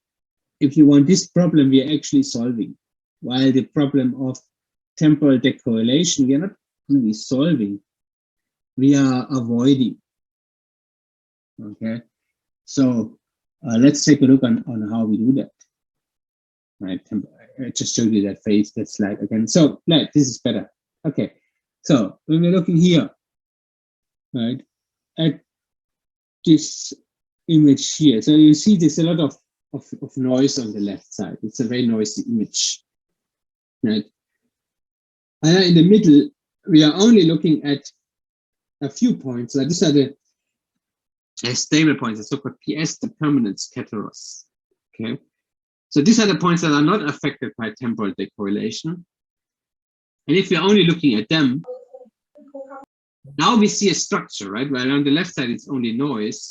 if you want, this problem we are actually solving, while the problem of temporal decorrelation, we are not really solving, we are avoiding. Okay, so let's take a look on how we do that. Right, I just showed you that phase, that slide again. So, right, this is better. Okay, so when we're looking here, right, at this image here, so you see there's a lot of noise on the left side. It's a very noisy image, right? And in the middle, we are only looking at a few points. So these are the stable points, the so-called PS, the permanent scatterers. Okay, so these are the points that are not affected by temporal decorrelation. And if we're only looking at them, now we see a structure, right? While on the left side, it's only noise.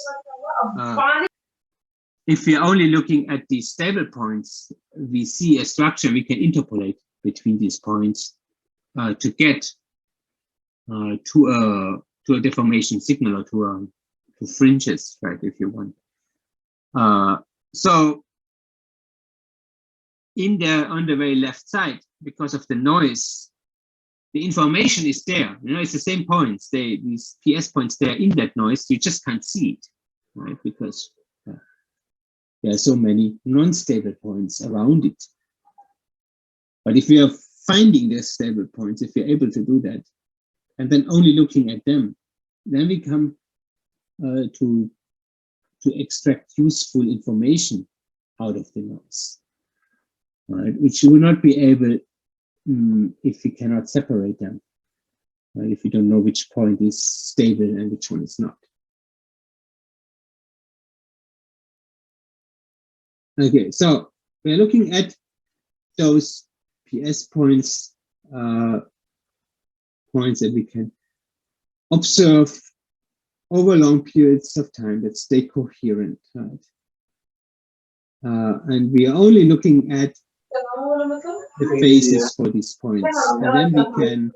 If we're only looking at these stable points, we see a structure. We can interpolate between these points to get to a deformation signal, or to fringes, right, if you want. So on the very left side, because of the noise, the information is there. You know, it's the same points. These PS points, they're in that noise. You just can't see it, right? Because there are so many non-stable points around it. But if we are finding the stable points, if we're able to do that, and then only looking at them, then we come to extract useful information out of the noise, right? Which you will not be able if we cannot separate them, right? If we don't know which point is stable and which one is not. Okay, so we're looking at those PS points, points that we can observe over long periods of time that stay coherent, right? And we are only looking at the phases for these points, and then we can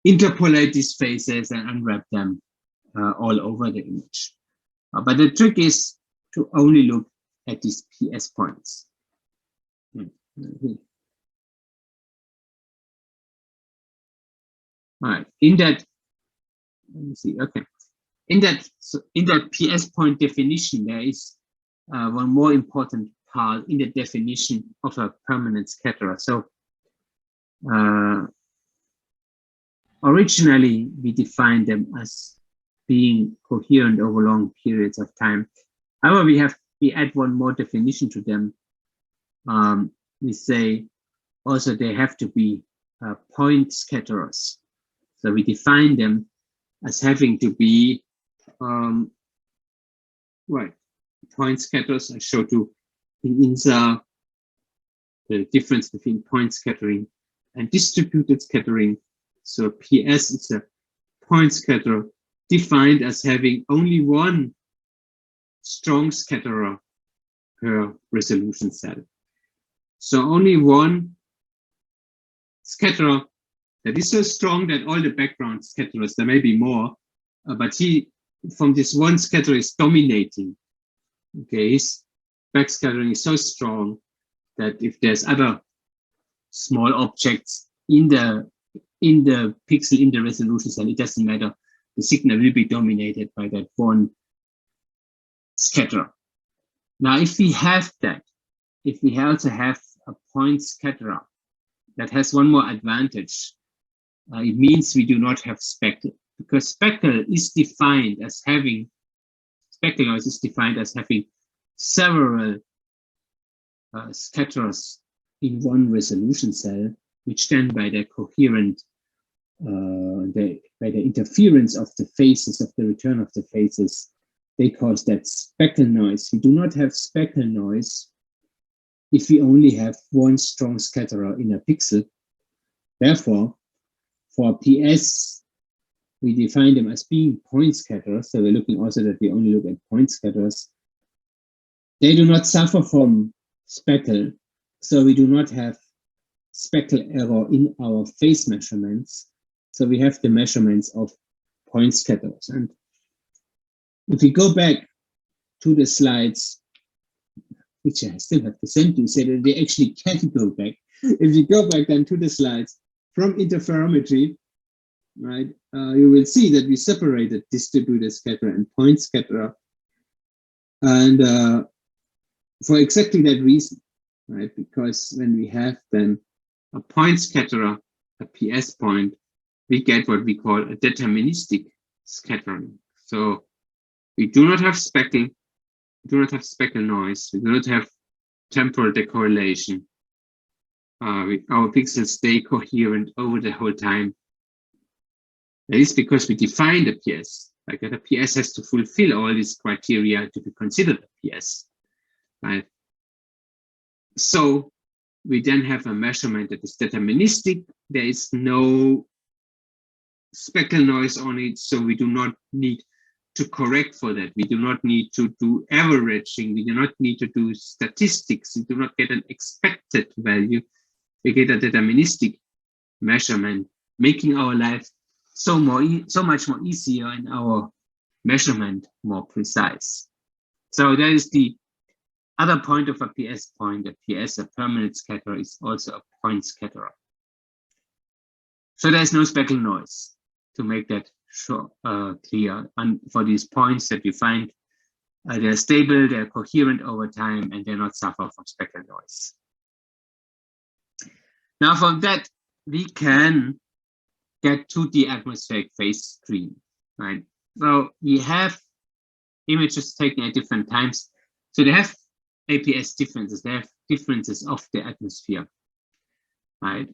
interpolate these phases and unwrap them all over the image. But the trick is to only look at these PS points. Right. In that, let me see. Okay. In that PS point definition, there is one more important part in the definition of a permanent scatterer. So originally, we defined them as being coherent over long periods of time. However, we add one more definition to them. We say also they have to be point scatterers. So we define them as having to be point scatterers. I showed you in DInSAR the difference between point scattering and distributed scattering. So PS is a point scatterer defined as having only one strong scatterer per resolution cell. So only one scatterer that is so strong that all the background scatterers, there may be more, but from this one scatterer is dominating. Okay, his backscattering is so strong that if there's other small objects in the pixel, in the resolution cell, it doesn't matter. The signal will be dominated by that one scatterer. Now, if we have that, if we also have a point scatterer that has one more advantage, it means we do not have speckle, because speckle is defined as having, speckle noise is defined as having several scatterers in one resolution cell, which then by their coherent, by the interference of the phases, of the return of the phases, they cause that speckle noise. We do not have speckle noise if we only have one strong scatterer in a pixel. Therefore, for PS, we define them as being point scatterers. So we're looking also that we only look at point scatterers. They do not suffer from speckle, so we do not have speckle error in our phase measurements. So we have the measurements of point scatterers. And if we go back to the slides, which I still have to send you, say that they actually can go back. If you go back then to the slides from interferometry, right, you will see that we separated distributed scatterer and point scatterer. And for exactly that reason, right, because when we have then a point scatterer, a PS point, we get what we call a deterministic scattering. So we do not have speckling, we do not have speckle noise, we do not have temporal decorrelation. Our pixels stay coherent over the whole time. That is because we define the PS. Like the PS has to fulfill all these criteria to be considered a PS, right? So we then have a measurement that is deterministic. There is no speckle noise on it, so we do not need to correct for that. We do not need to do averaging. We do not need to do statistics. We do not get an expected value. We get a deterministic measurement, making our life so much more easier and our measurement more precise. So that is the other point of a PS point. A PS, a permanent scatterer, is also a point scatterer. So there's no speckle noise, to make that clear. And for these points that we find, they're stable, they're coherent over time, and they're not suffer from speckle noise. Now from that, we can get to the atmospheric phase screen, right? So we have images taken at different times. So they have APS differences, they have differences of the atmosphere, right?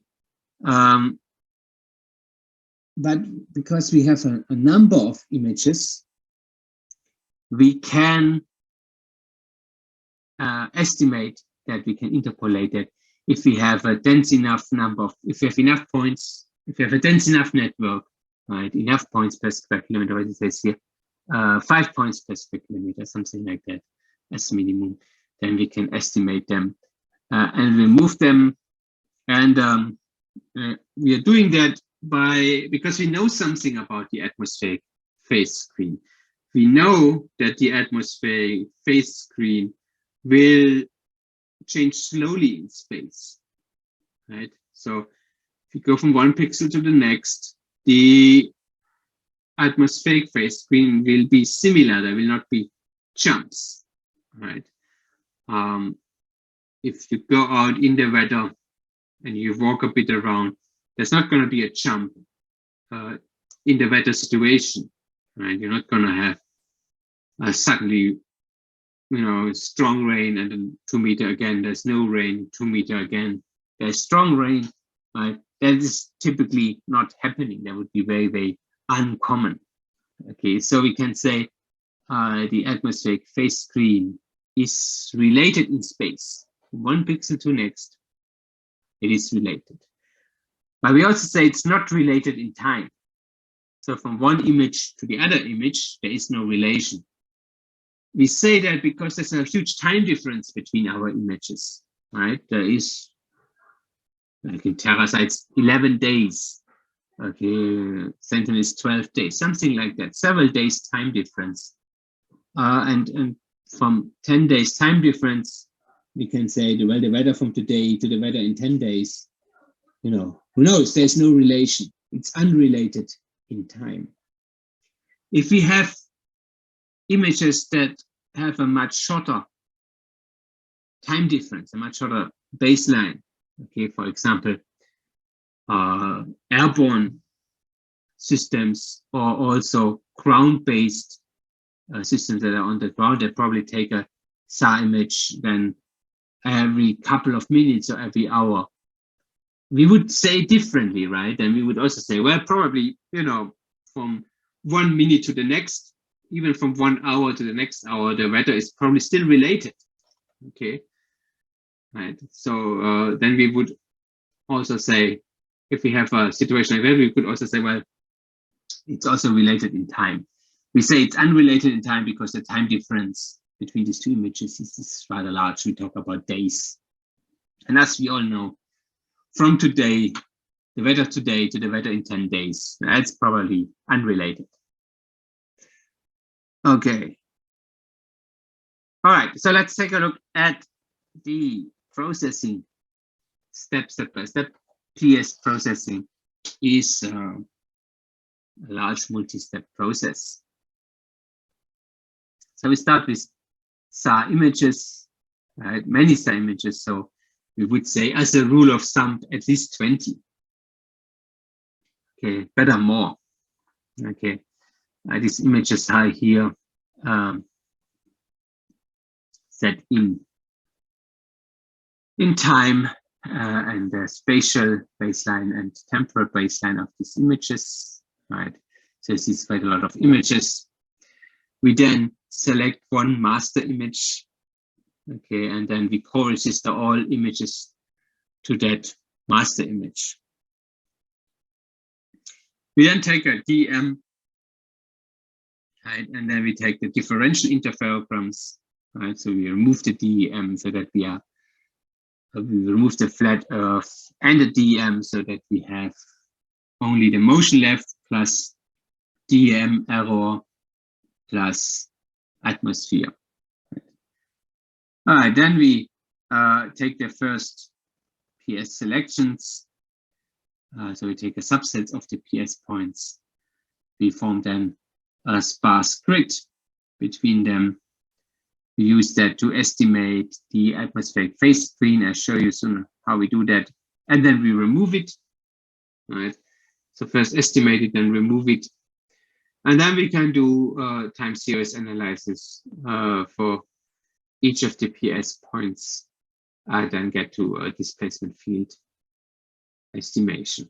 But because we have a number of images, we can estimate that we can interpolate it if we have a dense enough number of, if we have enough points, if we have a dense enough network, right? Enough points per square kilometer, as it says here, 5 points per square kilometer, something like that as minimum, then we can estimate them and remove them. And we are doing that because we know something about the atmospheric phase screen. We know that the atmospheric phase screen will change slowly in space, right? So if you go from one pixel to the next, the atmospheric phase screen will be similar. There will not be jumps, right? If you go out in the weather and you walk a bit around, there's not going to be a jump in the weather situation, right? You're not going to have suddenly, strong rain and then 2 meter again. There's no rain, 2 meter again. There's strong rain, right? That is typically not happening. That would be very, very uncommon. Okay, so we can say the atmospheric phase screen is related in space. From one pixel to next, it is related. But we also say it's not related in time. So from one image to the other image, there is no relation. We say that because there's a huge time difference between our images, right? There is, like in TerraSite, it's 11 days. Okay, Sentinel is 12 days, something like that, several days time difference. And from 10 days time difference, we can say, well, the weather from today to the weather in 10 days, who knows? There's no relation. It's unrelated in time. If we have images that have a much shorter time difference, a much shorter baseline, okay, for example, airborne systems or also ground-based systems that are on the ground, that probably take a SAR image then every couple of minutes or every hour. We would say differently, right? And we would also say, well, probably, from 1 minute to the next, even from 1 hour to the next hour, the weather is probably still related. Okay, right? So then we would also say, if we have a situation like that, we could also say, well, it's also related in time. We say it's unrelated in time because the time difference between these two images is rather large. We talk about days. And as we all know, from today, the weather today to the weather in 10 days, that's probably unrelated. Okay. All right, so let's take a look at the processing step by step. PS processing is a large multi-step process. So we start with SAR images, right? Many SAR images. So we would say, as a rule of thumb, at least 20. Okay, better more. Okay, these images are here set in time and the spatial baseline and temporal baseline of these images, right? So this is quite a lot of images. We then select one master image, okay, and then we co-register all images to that master image. We then take a DM, right, and then we take the differential interferograms, right? So we remove the DEM so that we remove the flat earth and the DEM so that we have only the motion left plus DEM error plus atmosphere. All right, then we take the first PS selections. So we take a subset of the PS points. We form then a sparse grid between them. We use that to estimate the atmospheric phase screen. I'll show you soon how we do that. And then we remove it. Right. So first estimate it, then remove it. And then we can do time series analysis for each of the PS points. Then get to a displacement field estimation.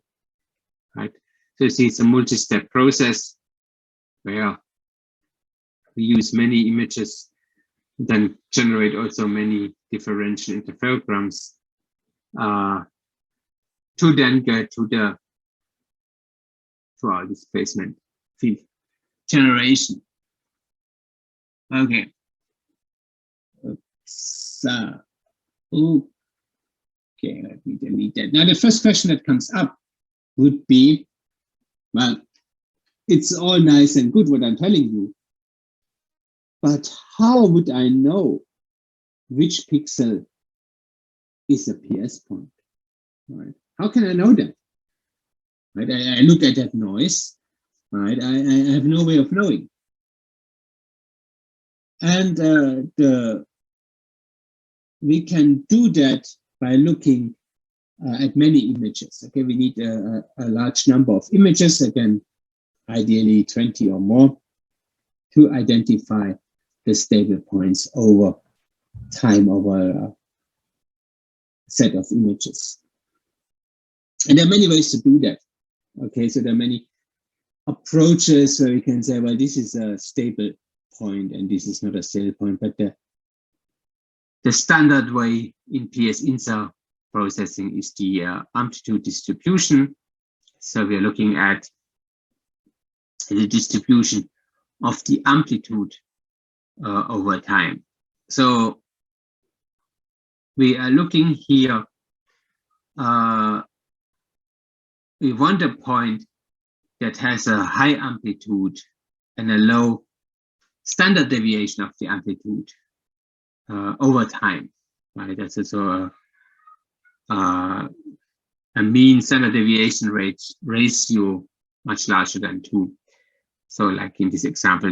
Right. So you see, it's a multi-step process where we use many images, then generate also many differential interferograms to then get to our displacement field generation. Okay. So, okay, let me delete that. Now, the first question that comes up would be, well, it's all nice and good what I'm telling you, but how would I know which pixel is a PS point. Right? How can I know that? Right? I look at that noise. Right? I have no way of knowing. And we can do that by looking at many images. Okay, we need a large number of images, again, ideally 20 or more, to identify the stable points over time, over a set of images. And there are many ways to do that. Okay, so there are many approaches where we can say, well, this is a stable point and this is not a stable point, but the standard way in DInSAR processing is the amplitude distribution. So we're looking at the distribution of the amplitude over time. So we are looking here, we want a point that has a high amplitude and a low standard deviation of the amplitude over time, right? That's also a mean standard deviation ratio much larger than 2. So like in this example,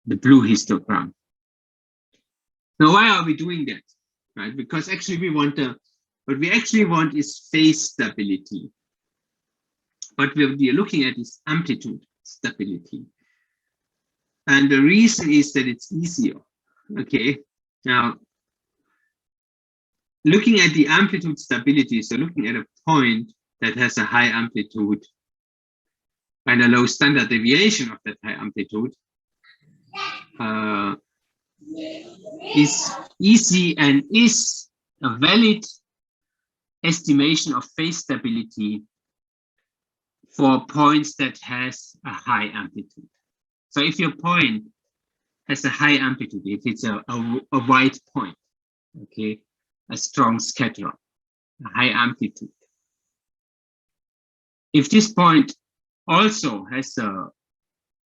the blue histogram. Now, why are we doing that? Right? Because actually we want what we actually want is phase stability. What we are looking at is amplitude stability. And the reason is that it's easier. Okay. Now, looking at the amplitude stability, so looking at a point that has a high amplitude and a low standard deviation of that high amplitude, is easy and is a valid estimation of phase stability for points that has a high amplitude. So if your point has a high amplitude, if it's a white point, okay, a strong scatterer, a high amplitude. If this point also has a,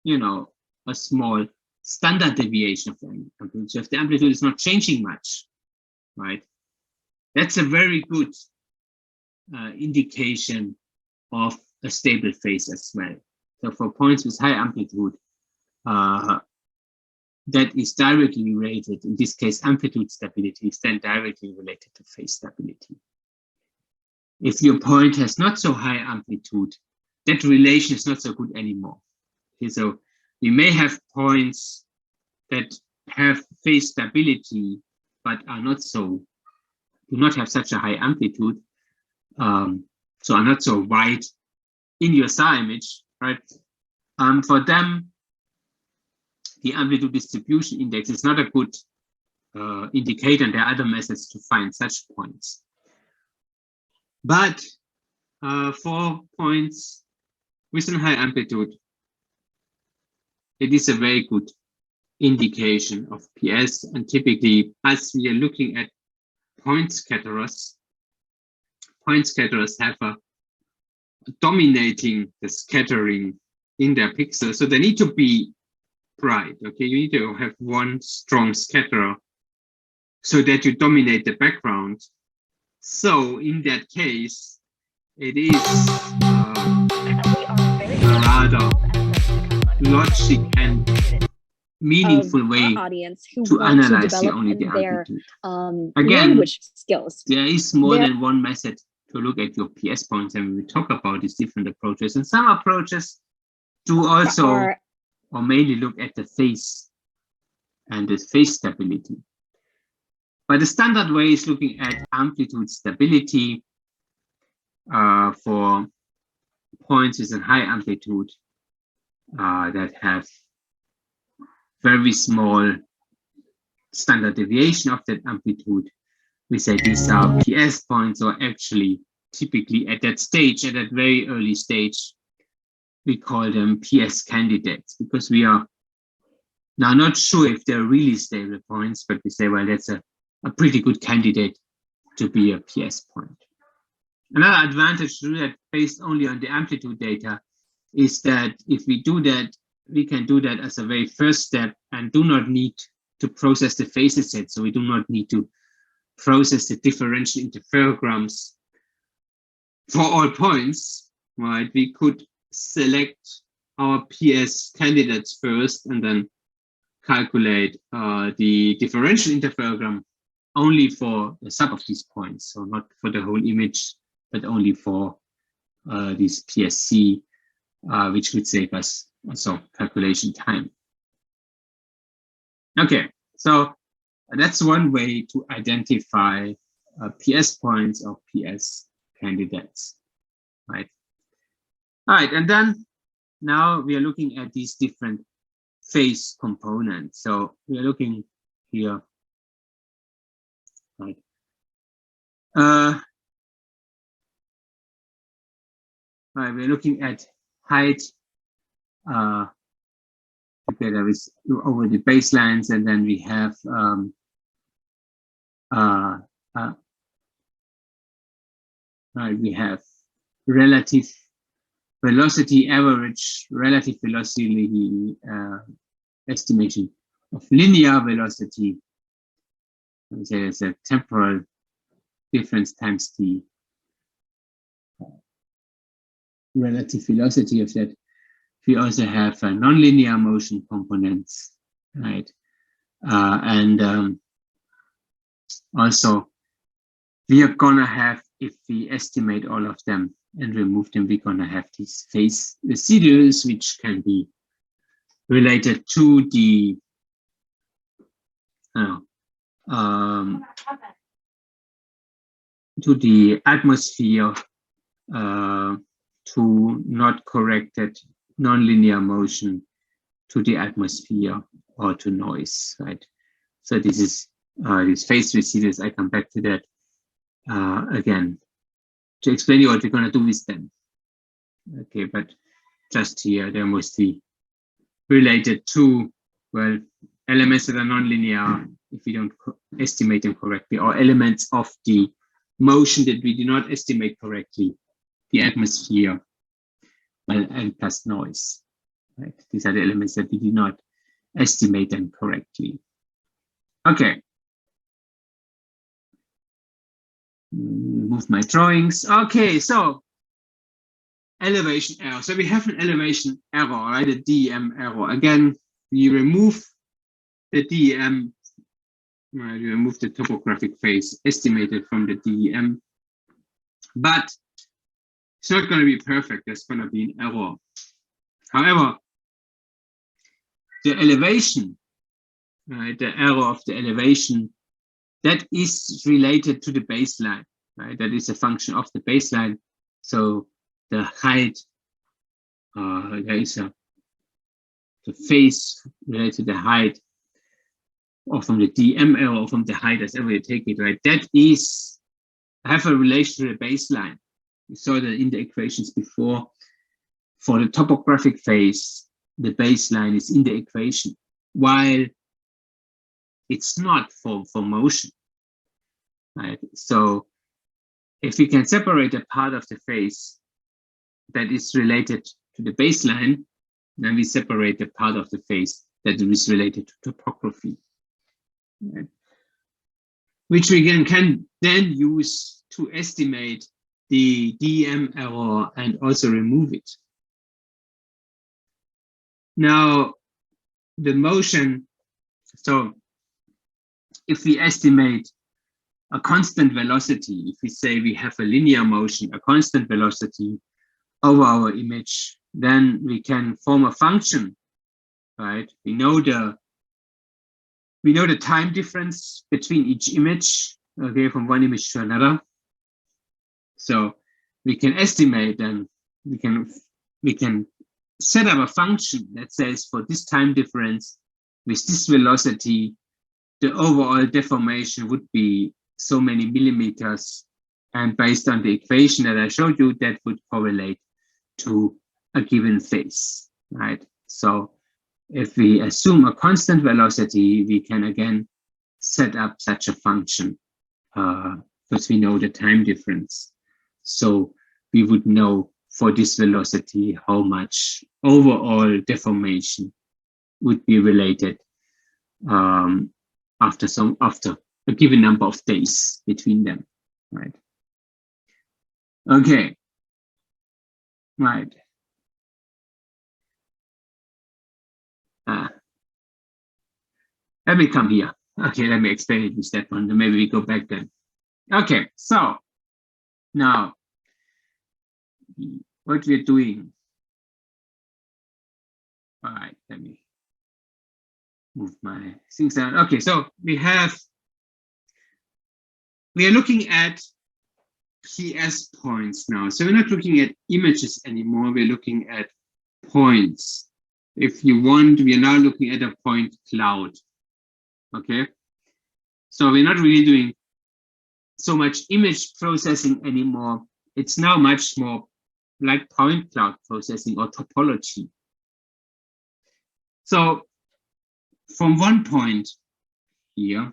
a small standard deviation of the amplitude, so if the amplitude is not changing much, right, that's a very good indication of a stable phase as well. So for points with high amplitude, that is directly related, in this case, amplitude stability is then directly related to phase stability. If your point has not so high amplitude, that relation is not so good anymore. Okay, so we may have points that have phase stability, but are not so, do not have such a high amplitude, so are not so wide in your SAR image, right? For them, the amplitude distribution index is not a good indicator, and there are other methods to find such points. But for points with a high amplitude, it is a very good indication of PS. And typically, as we are looking at point scatterers have a dominating the scattering in their pixels. So they need to be bright. Okay, you need to have one strong scatterer so that you dominate the background. So in that case, it is a rather logic and meaningful way to analyze only the amplitude. Again, language skills. There is more than one method to look at your PS points, and we talk about these different approaches. And some approaches do also or mainly look at the phase and the phase stability. But the standard way is looking at amplitude stability for points with a high amplitude that have very small standard deviation of that amplitude. We say these are PS points, or actually typically at that stage, at that very early stage, we call them PS candidates, because we are now not sure if they're really stable points, but we say, well, that's a pretty good candidate to be a PS point. Another advantage to do that based only on the amplitude data is that if we do that, we can do that as a very first step and do not need to process the phases yet. So we do not need to process the differential interferograms for all points, right? We could select our PS candidates first and then calculate the differential interferogram only for the sub of these points, so not for the whole image, but only for this PSC, which would save us also calculation time. Okay, so that's one way to identify PS points or PS candidates, right? All right, and then now we are looking at these different phase components. So we are looking here, right? Right, we're looking at height together with over the baselines, and then we have right, we have relative velocity, average relative velocity estimation of linear velocity. There's a temporal difference times the relative velocity of that. We also have nonlinear motion components, right? Also, we are gonna have, if we estimate all of them and remove them, we're gonna have these phase residuals, which can be related to the atmosphere, to not corrected nonlinear motion, to the atmosphere, or to noise, right? So this is these phase residuals. I come back to that again to explain you what we're going to do with them. Okay, but just here, they're mostly related to, well, elements that are nonlinear if we don't estimate them correctly, or elements of the motion that we do not estimate correctly, the atmosphere, well, and plus noise. Right? These are the elements that we do not estimate them correctly. Okay. Move my drawings. Okay, so elevation error. So we have an elevation error, right? A DEM error. Again, we remove the DEM, right? We remove the topographic phase estimated from the DEM, but it's not going to be perfect. There's going to be an error. However, the elevation, right? The error of the elevation, that is related to the baseline, right? That is a function of the baseline. So the height, there is the phase related to the height, or from the DM error, or from the height, as ever you take it, right? That is have a relation to the baseline. We saw that in the equations before. For the topographic phase, the baseline is in the equation, while it's not for motion, right? So if we can separate a part of the phase that is related to the baseline, then we separate the part of the phase that is related to topography, right? Which we can then use to estimate the DM error and also remove it. Now, the motion, so if we estimate a constant velocity, if we say we have a linear motion, a constant velocity over our image, then we can form a function, right? We know the time difference between each image, okay, from one image to another. So we can estimate, and we can set up a function that says for this time difference with this velocity, the overall deformation would be so many millimeters, and based on the equation that I showed you, that would correlate to a given phase, right? So if we assume a constant velocity, we can again set up such a function because we know the time difference. So we would know for this velocity how much overall deformation would be related after a given number of days between them, right? Okay, right. Let me come here. Okay, let me explain it in step one, then maybe we go back then. Okay, so now what we're doing. All right, let me move my things down. Okay, so we are looking at PS points now. So we're not looking at images anymore, we're looking at points. If you want, we are now looking at a point cloud. Okay, so we're not really doing so much image processing anymore. It's now much more like point cloud processing or topology. So from one point here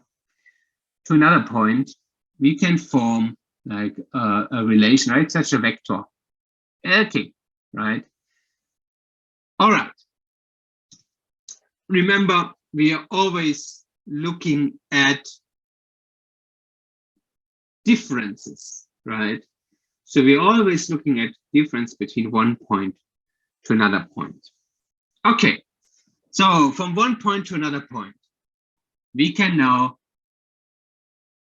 to another point, we can form like a relation, right? Such a vector. Okay, right? All right. Remember, we are always looking at differences, right? So we're always looking at difference between one point to another point. Okay, so from one point to another point, we can now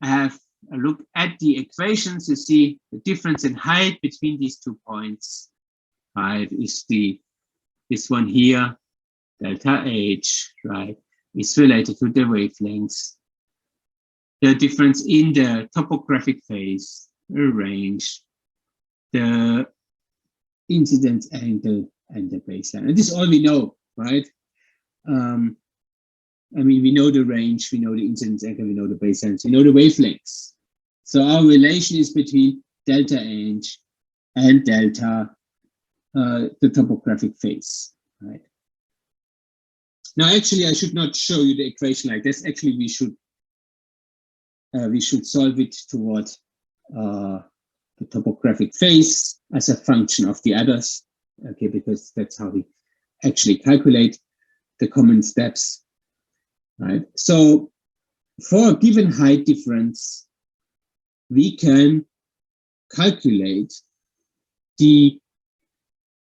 have a look at the equations. You see the difference in height between these 2 points, right? Is this one here, delta H, right, is related to the wavelengths. The difference in the topographic phase, the range, the incidence angle, and the baseline. And this is all we know, right? I mean, we know the range, we know the incidence angle, we know the baselines, we know the wavelengths. So our relation is between delta H and delta, the topographic phase, right? Now, actually, I should not show you the equation like this. Actually, we should solve it toward the topographic phase as a function of the others, okay, because that's how we actually calculate the common steps, right? So for a given height difference, we can calculate the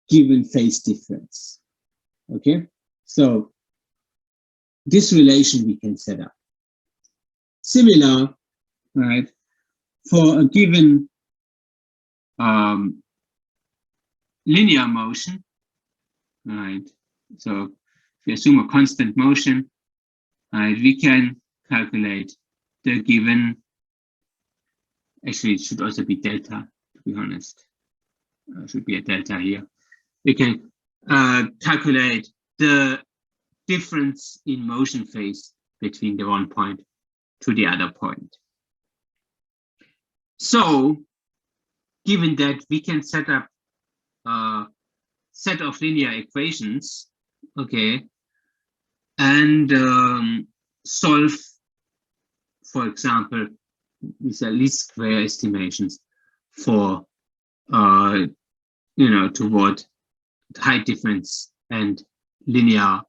given phase difference, okay? So this relation we can set up. Similar, right, for a given linear motion, right? So if we assume a constant motion, right, we can calculate the given, actually it should also be delta, to be honest. Should be a delta here. We can calculate the difference in motion phase between the one point to the other point. So given that we can set up a set of linear equations, okay, and solve, for example, these are least square estimations for, toward height difference and linear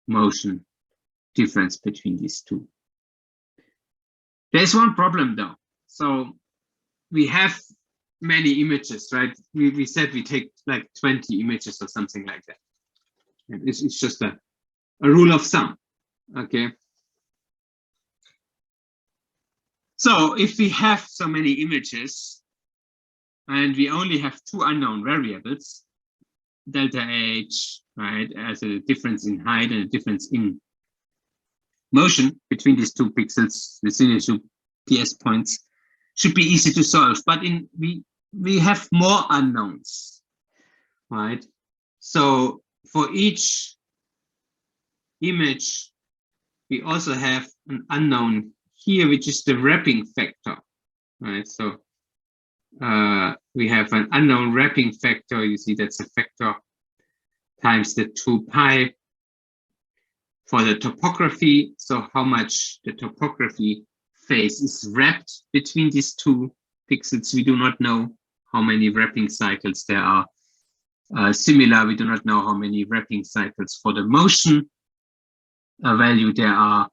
motion difference between these two. There's one problem though. So we have many images, right? We said we take like 20 images or something like that. It's just a rule of thumb, okay? So if we have so many images and we only have two unknown variables, delta H, right, as a difference in height and a difference in motion between these two pixels within these two PS points, should be easy to solve. But we have more unknowns, right? So for each image, we also have an unknown here, which is the wrapping factor, right? So we have an unknown wrapping factor. You see that's a factor times the 2 pi for the topography. So how much the topography phase is wrapped between these two pixels. We do not know how many wrapping cycles there are. Similar, we do not know how many wrapping cycles for the motion value there are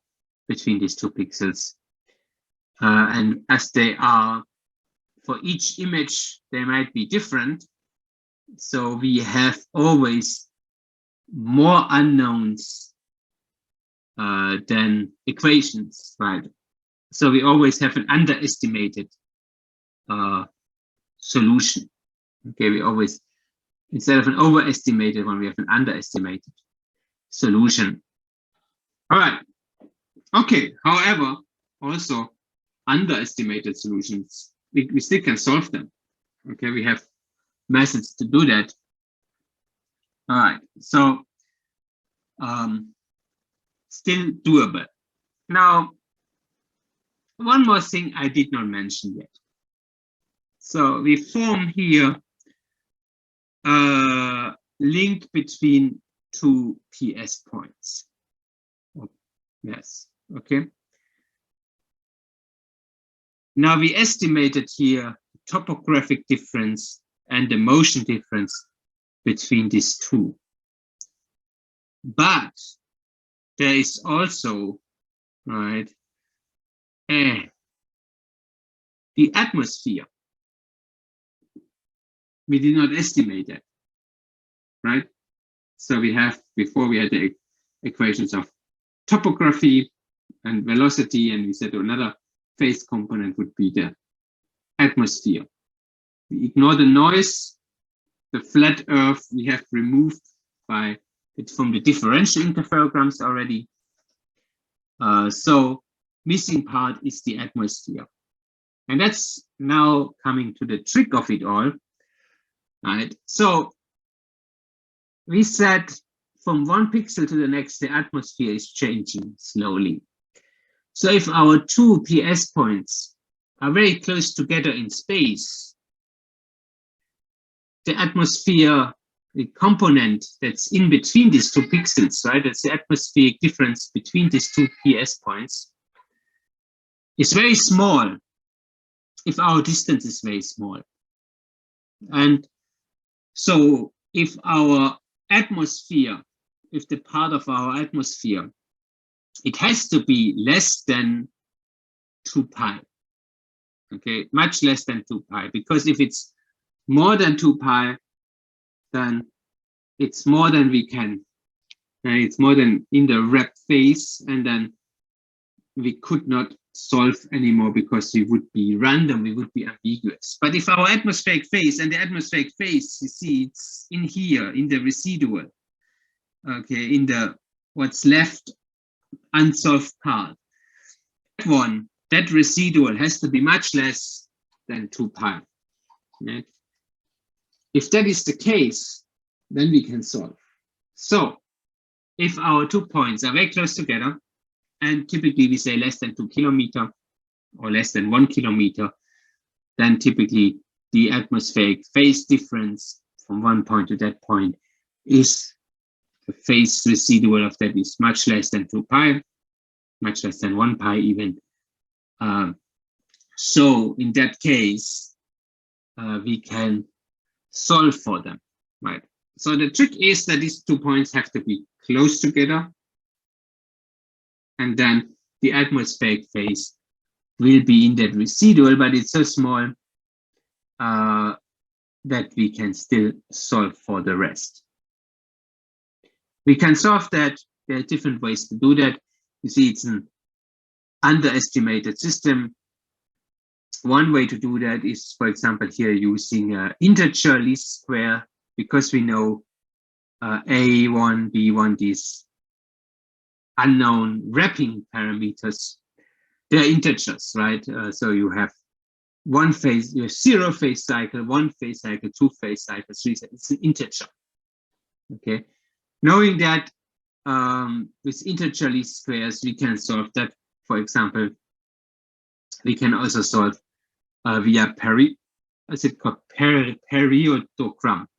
between these two pixels. and as they are, for each image, they might be different. So we have always more unknowns than equations, right? So we always have an underestimated solution. Okay, we always, instead of an overestimated one, we have an underestimated solution. All right. Okay. However, also underestimated solutions, we still can solve them. Okay, we have methods to do that. All right. So still doable. Now, one more thing I did not mention yet. So we form here a link between two PS points. Yes, okay. Now we estimated here the topographic difference and the motion difference between these two. But there is also, right, the atmosphere. We did not estimate that, right? So we have, before we had the equations of topography and velocity, and we said another phase component would be the atmosphere. We ignore the noise. The flat Earth we have removed by it from the differential interferograms already. So missing part is the atmosphere. And that's now coming to the trick of it all. Right. So we said from one pixel to the next, the atmosphere is changing slowly. So if our two PS points are very close together in space, the atmosphere, the component that's in between these two pixels, right? That's the atmospheric difference between these two PS points, is very small if our distance is very small. And so if our atmosphere, if the part of our atmosphere, it has to be less than 2 pi. Okay, much less than 2 pi, because if it's more than 2 pi, then it's more than we can, it's more than in the wrap phase, and then we could not solve anymore because we would be random, we would be ambiguous. But if our atmospheric phase, and the atmospheric phase, you see, it's in here, in the residual, okay, in the what's left unsolved part, that residual has to be much less than 2 pi. Right? If that is the case, then we can solve. So if our 2 points are very close together, and typically we say less than 2 kilometers or less than 1 kilometer, then typically the atmospheric phase difference from one point to that point is the phase residual of that is much less than 2 pi, much less than 1 pi even. So in that case, we can solve for them, right? So the trick is that these 2 points have to be close together, and then the atmospheric phase will be in that residual, but it's so small that we can still solve for the rest. We can solve that. There are different ways to do that. You see, it's an underestimated system. One way to do that is, for example, here using an integer least square, because we know A1, B1, these unknown wrapping parameters, they're integers, right? So you have one phase, you have 0 phase cycle, 1 phase cycle, 2 phase cycle, 3 cycle. It's an integer. Okay. Knowing that with integer least squares, we can solve that. For example, we can also solve via periodogram.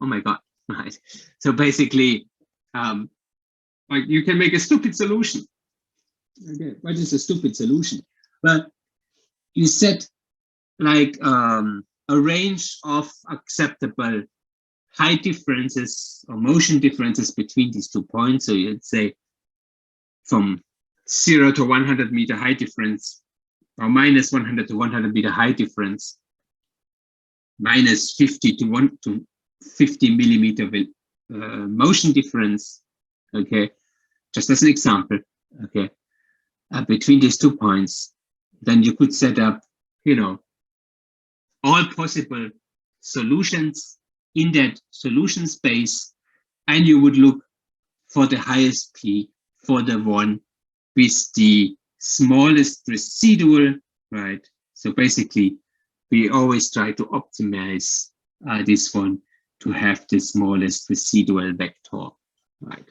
Oh my God, right. So basically, like you can make a stupid solution. Okay, what is a stupid solution? Well, you set like a range of acceptable height differences or motion differences between these 2 points. So you'd say from 0 to 100 meter height difference, or minus 100 to 100 meter height difference, minus 50 to 50 millimeter motion difference, okay, just as an example, okay, between these 2 points, then you could set up, you know, all possible solutions in that solution space, and you would look for the highest P, for the one with the smallest residual, right? So basically, we always try to optimize this one to have the smallest residual vector, right?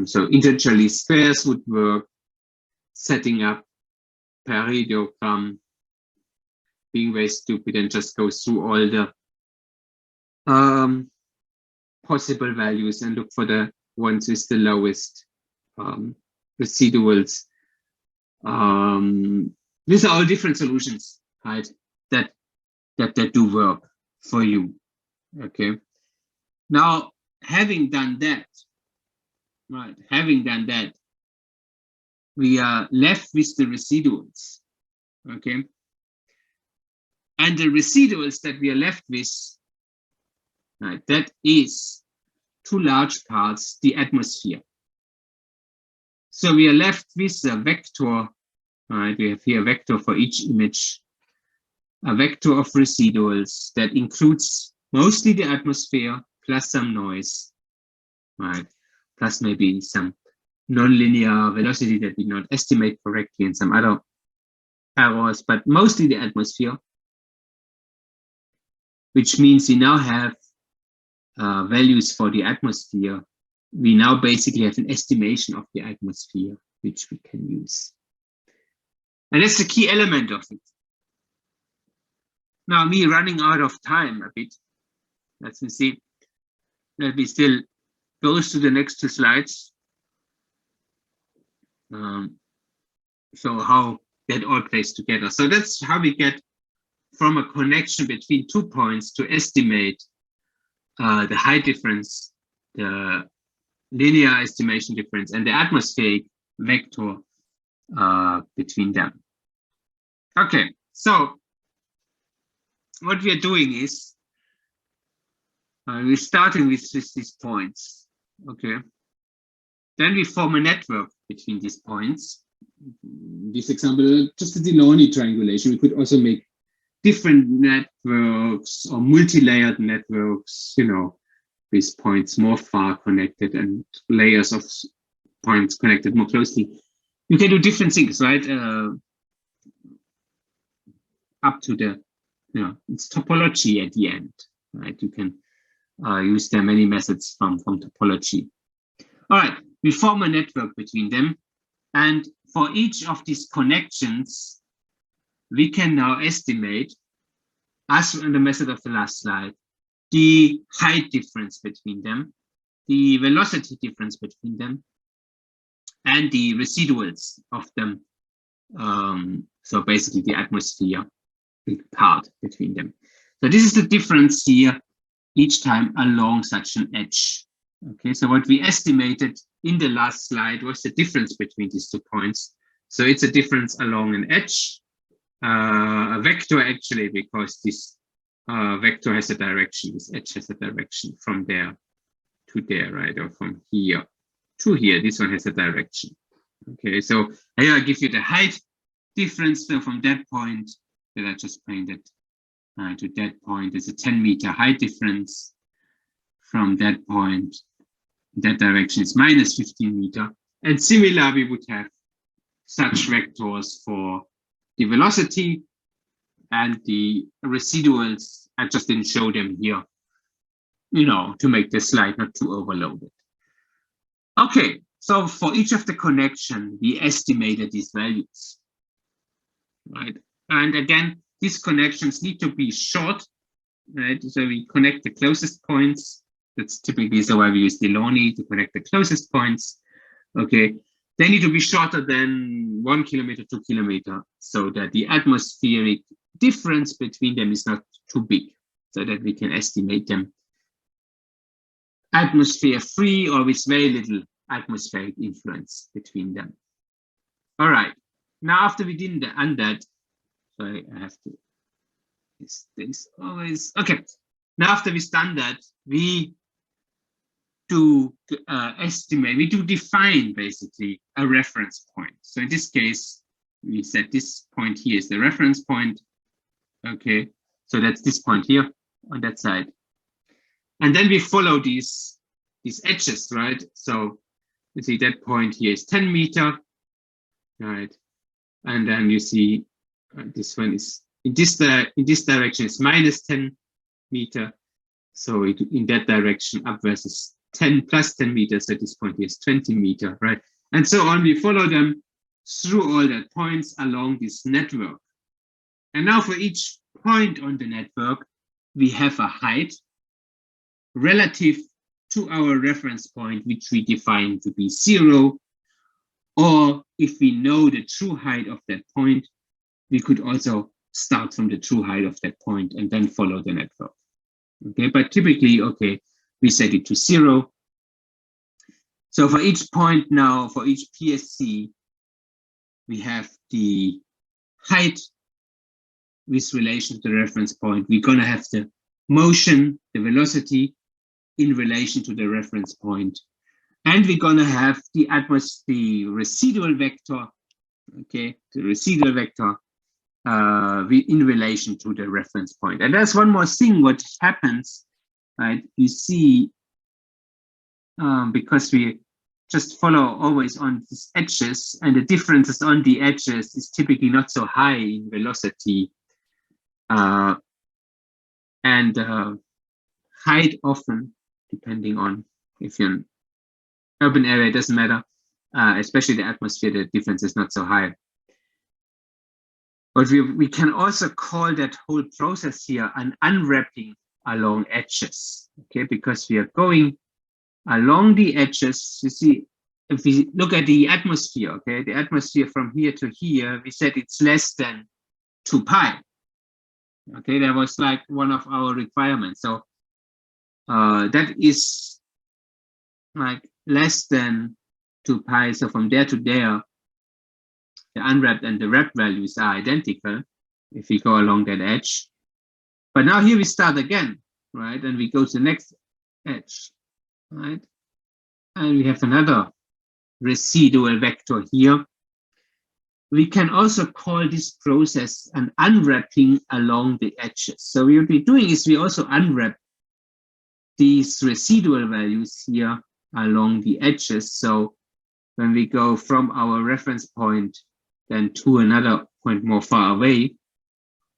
So integer least squares would work, setting up parallelogram, being very stupid and just go through all the possible values and look for the ones with the lowest residuals. These are all different solutions, right? That do work for you. Okay. Now, having done that, right? Having done that, we are left with the residuals. Okay. And the residuals that we are left with, right? That is, to large parts, the atmosphere. So we are left with a vector, right? We have here a vector for each image, a vector of residuals that includes mostly the atmosphere plus some noise, right? Plus maybe some nonlinear velocity that we not estimate correctly and some other errors, but mostly the atmosphere, which means we now have values for the atmosphere. We now basically have an estimation of the atmosphere, which we can use. And that's the key element of it. Now, me running out of time a bit. Let me see. Let me still go to the next 2 slides. So how that all plays together. So that's how we get from a connection between 2 points to estimate the height difference, the linear estimation difference, and the atmospheric vector between them. Okay, so what we are doing is we're starting with these points. Okay, then we form a network between these points. This example, just the Delaunay triangulation. We could also make different networks or multi-layered networks, you know, with points more far connected and layers of points connected more closely. You can do different things, right? Up to the, you know, it's topology at the end, right? You can use there many methods from topology. All right, we form a network between them. And for each of these connections, we can now estimate, as in the method of the last slide, the height difference between them, the velocity difference between them, and the residuals of them. So basically the atmosphere part between them. So this is the difference here each time along such an edge. Okay, so what we estimated in the last slide was the difference between these 2 points. So it's a difference along an edge, a vector actually, because this vector has a direction, this edge has a direction from there to there, right? Or from here to here, this one has a direction. Okay, so here I give you the height difference. So from that point that I just painted to that point is a 10-meter height difference. From that point, that direction is minus 15 meter. And similar, we would have such vectors for the velocity and the residuals. I just didn't show them here, you know, to make the slide not too overloaded. Okay, so for each of the connection, we estimated these values, right? And again, these connections need to be short, right? So we connect the closest points. That's typically so why we use Delaunay to connect the closest points. Okay, they need to be shorter than 1 kilometer, 2 kilometer, so that the atmospheric difference between them is not too big, so that we can estimate them atmosphere free or with very little atmospheric influence between them. All right, now after we did that, sorry, I have to, this always, okay. Now after we done that, we do estimate, we do define basically a reference point. So in this case, we said this point here is the reference point. Okay, so that's this point here on that side. And then we follow these edges, right? So you see that point here is 10 meter, right? And then you see this one is in this direction is minus 10 meter. So in that direction upwards is 10 plus 10 meters. So this point here is 20 meter, right? And so on. We follow them through all the points along this network. And now for each point on the network, we have a height relative to our reference point, which we define to be 0. Or if we know the true height of that point, we could also start from the true height of that point and then follow the network. Okay, but typically, okay, we set it to 0. So for each point now, for each PSC, we have the height with relation to the reference point. We're going to have the motion, the velocity in relation to the reference point. And we're going to have the residual vector, okay, the residual vector in relation to the reference point. And there's one more thing what happens, right? You see, because we just follow always on these edges, and the differences on the edges is typically not so high in velocity. And height often, depending on if you're in urban area, it doesn't matter, especially the atmosphere, the difference is not so high. But we can also call that whole process here an unwrapping along edges, okay? Because we are going along the edges. You see, if we look at the atmosphere, okay, the atmosphere from here to here, we said it's less than 2 pi. Okay, that was like one of our requirements. So that is like less than 2 pi. So from there to there, the unwrapped and the wrapped values are identical if we go along that edge. But now here we start again, right? And we go to the next edge, right? And we have another residual vector here. We can also call this process an unwrapping along the edges. So what we're doing is we also unwrap these residual values here along the edges. So when we go from our reference point then to another point more far away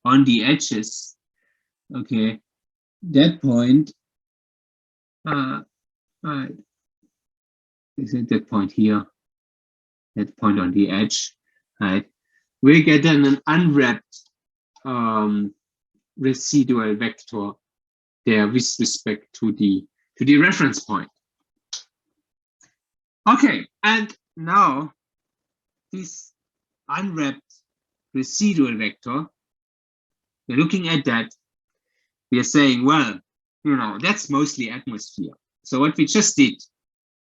on the edges, okay, that point, right, isn't that point here, that point on the edge, right? We get then an unwrapped residual vector there with respect to the reference point. Okay, and now this unwrapped residual vector, we're looking at that, we are saying, well, you know, that's mostly atmosphere. So what we just did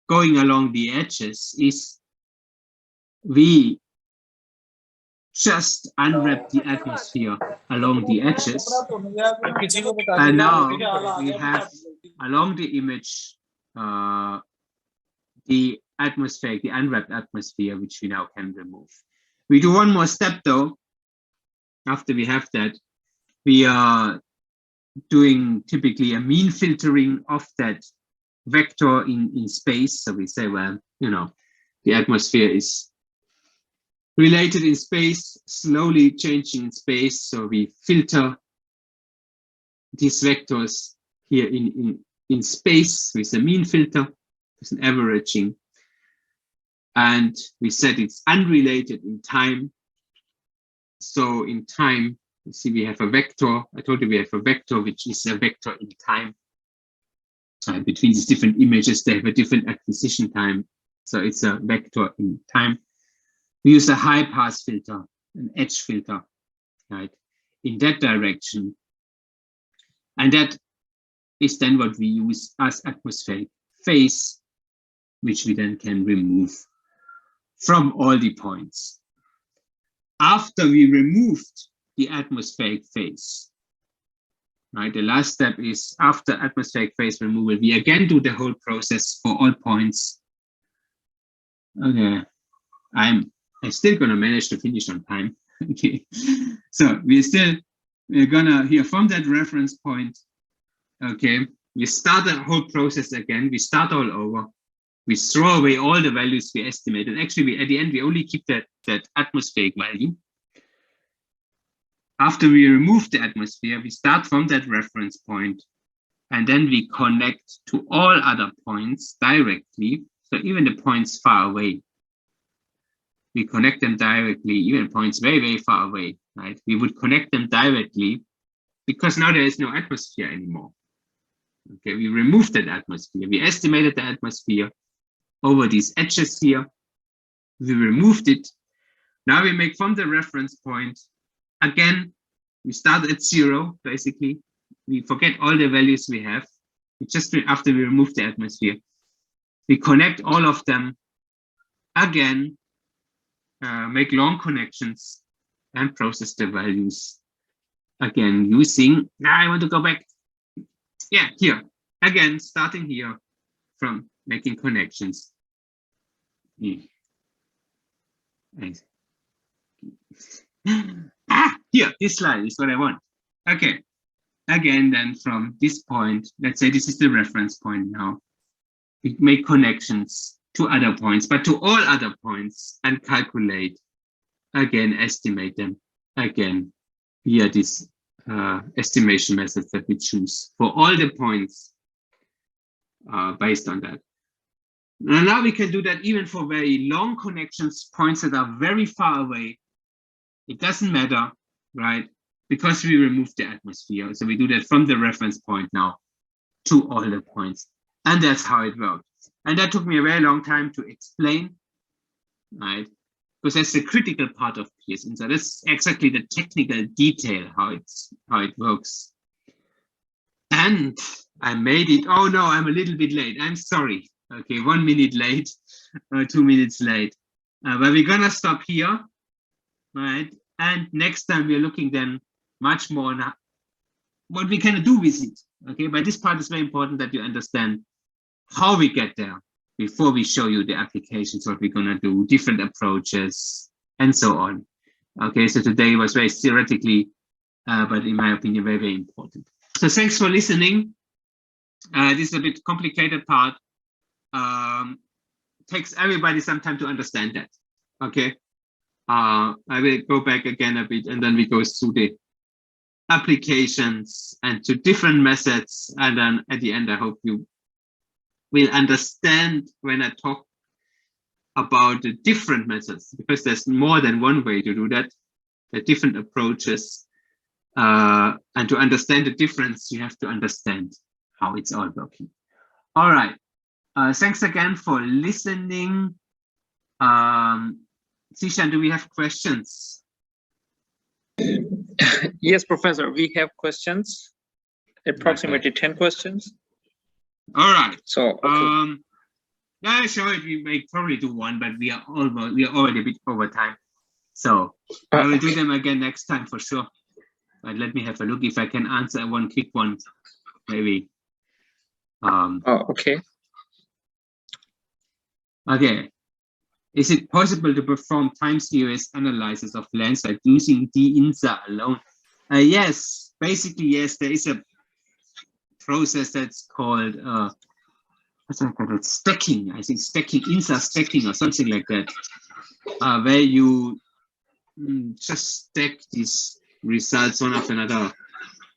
going along the edges is we just unwrap the atmosphere along the edges. And now we have along the image the atmosphere, the unwrapped atmosphere, which we now can remove. We do one more step though. After we have that, we are doing typically a mean filtering of that vector in space. So we say, well, you know, the atmosphere is related in space, slowly changing in space. So we filter these vectors here in space with a mean filter, with an averaging. And we said it's unrelated in time. So in time, you see we have a vector. I told you we have a vector, which is a vector in time. Between these different images, they have a different acquisition time. So it's a vector in time. We use a high pass filter, an edge filter, right, in that direction. And that is then what we use as atmospheric phase, which we then can remove from all the points. after we removed the atmospheric phase. Right, the last step is after atmospheric phase removal, we again do the whole process for all points. Okay, I'm still gonna manage to finish on time. Okay, so we're gonna here from that reference point. Okay, we start the whole process again. We start all over. We throw away all the values we estimated. Actually, at the end, we only keep that atmospheric value. After we remove the atmosphere, we start from that reference point, and then we connect to all other points directly. So even the points far away, we connect them directly, even points very, very far away, right? We would connect them directly because now there is no atmosphere anymore. Okay, we removed that atmosphere. We estimated the atmosphere over these edges here. We removed it. Now we make from the reference point, again, we start at 0, basically. We forget all the values we have. We just after we remove the atmosphere, we connect all of them again, make long connections, and process the values again using. Now I want to go back. Yeah, here again, starting here from making connections. Here, this slide is what I want. Okay, again, then from this point, let's say this is the reference point now. We make connections to other points, but to all other points, and calculate, again, estimate them, again, via this estimation methods that we choose for all the points based on that. And now we can do that even for very long connections, points that are very far away. It doesn't matter, right? Because we removed the atmosphere. So we do that from the reference point now to all the points. And that's how it worked. And that took me a very long time to explain, right? Because that's the critical part of DInSAR. That's exactly the technical detail, how it works. And I made it. Oh no, I'm a little bit late. I'm sorry. Okay, 1 minute late, 2 minutes late. But we're gonna stop here, right? And next time we're looking then much more on what we can do with it. Okay, but this part is very important that you understand how we get there before we show you the applications, what we're gonna do, different approaches, and so on. Okay, so today was very theoretically, but in my opinion, very, very important. So thanks for listening. This is a bit complicated part. Takes everybody some time to understand that. Okay, I will go back again a bit, and then we go through the applications and to different methods, and then at the end I hope you will understand when I talk about the different methods, because there's more than one way to do that. There are different approaches, and to understand the difference you have to understand how it's all working. All right. Thanks again for listening. Zishan, do we have questions? Yes, Professor, we have questions, approximately 10 questions. All right. So, okay. Yeah, sure, we may probably do one, but we are already a bit over time. So I will do them again next time for sure. But let me have a look if I can answer one quick one, maybe. Okay. Okay. Is it possible to perform time series analysis of landslide using DInSAR alone? Yes, basically, yes. There is a process that's called what's that called? Stacking. I think stacking, InSAR stacking or something like that, where you just stack these results one after another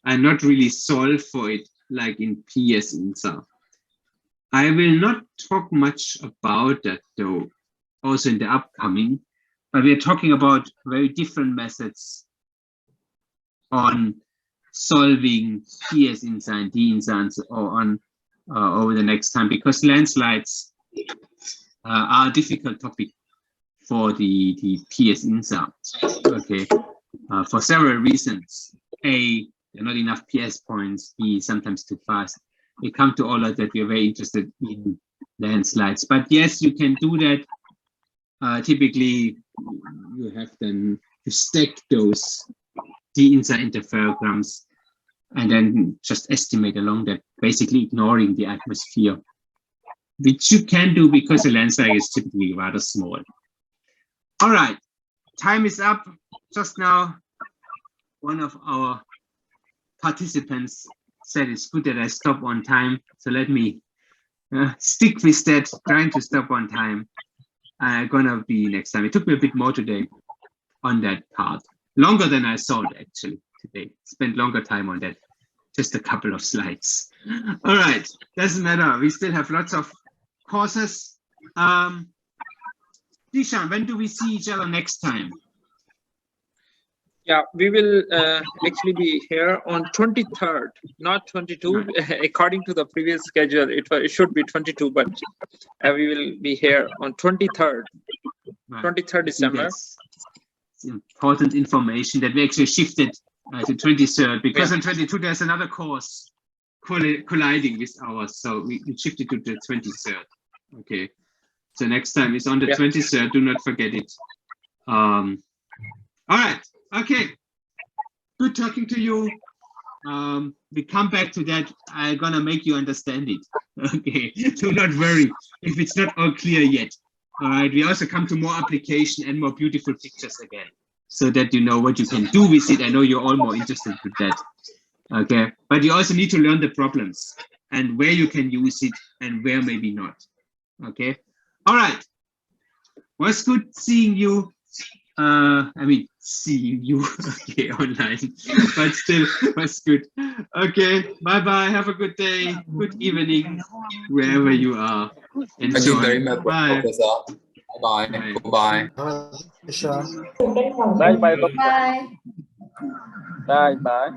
and not really solve for it like in DInSAR. I will not talk much about that though, also in the upcoming, but we are talking about very different methods on solving DInSAR and DInSAR and so on over the next time, because landslides are a difficult topic for the DInSAR. Okay, for several reasons. A, there are not enough PS points. B, sometimes too fast. We come to all of that. We're very interested in landslides. But yes, you can do that. Typically, you to stack those DInSAR interferograms and then just estimate along that, basically ignoring the atmosphere, which you can do because the lens size is typically rather small. All right, time is up. Just now, one of our participants said it's good that I stop on time. So let me stick with that, trying to stop on time. I'm gonna be next time. It took me a bit more today on that part. Longer than I thought actually today. Spent longer time on that. Just a couple of slides. All right, doesn't matter. We still have lots of courses. Dishan, when do we see each other next time? Yeah, we will actually be here on 23rd, not 22. Right. According to the previous schedule, it should be 22, but we will be here on 23rd, right. 23rd December. It's important information that we actually shifted to 23rd, because on 22 there's another course colliding with ours, so we shifted to the 23rd. Okay, so next time is on the 23rd. Do not forget it. All right. Okay, good talking to you. We come back to that. I'm gonna make you understand it. Okay, do not worry if it's not all clear yet. All right, we also come to more application and more beautiful pictures again, so that you know what you can do with it. I know you're all more interested with that. Okay, but you also need to learn the problems and where you can use it and where maybe not. Okay, all right. Was good seeing you. I mean, seeing you okay online, but still was good. Okay, bye bye. Have a good day, good evening, wherever you are. Enjoy. Thank you very much, bye. Professor. Bye bye. Goodbye. Bye bye. Bye bye.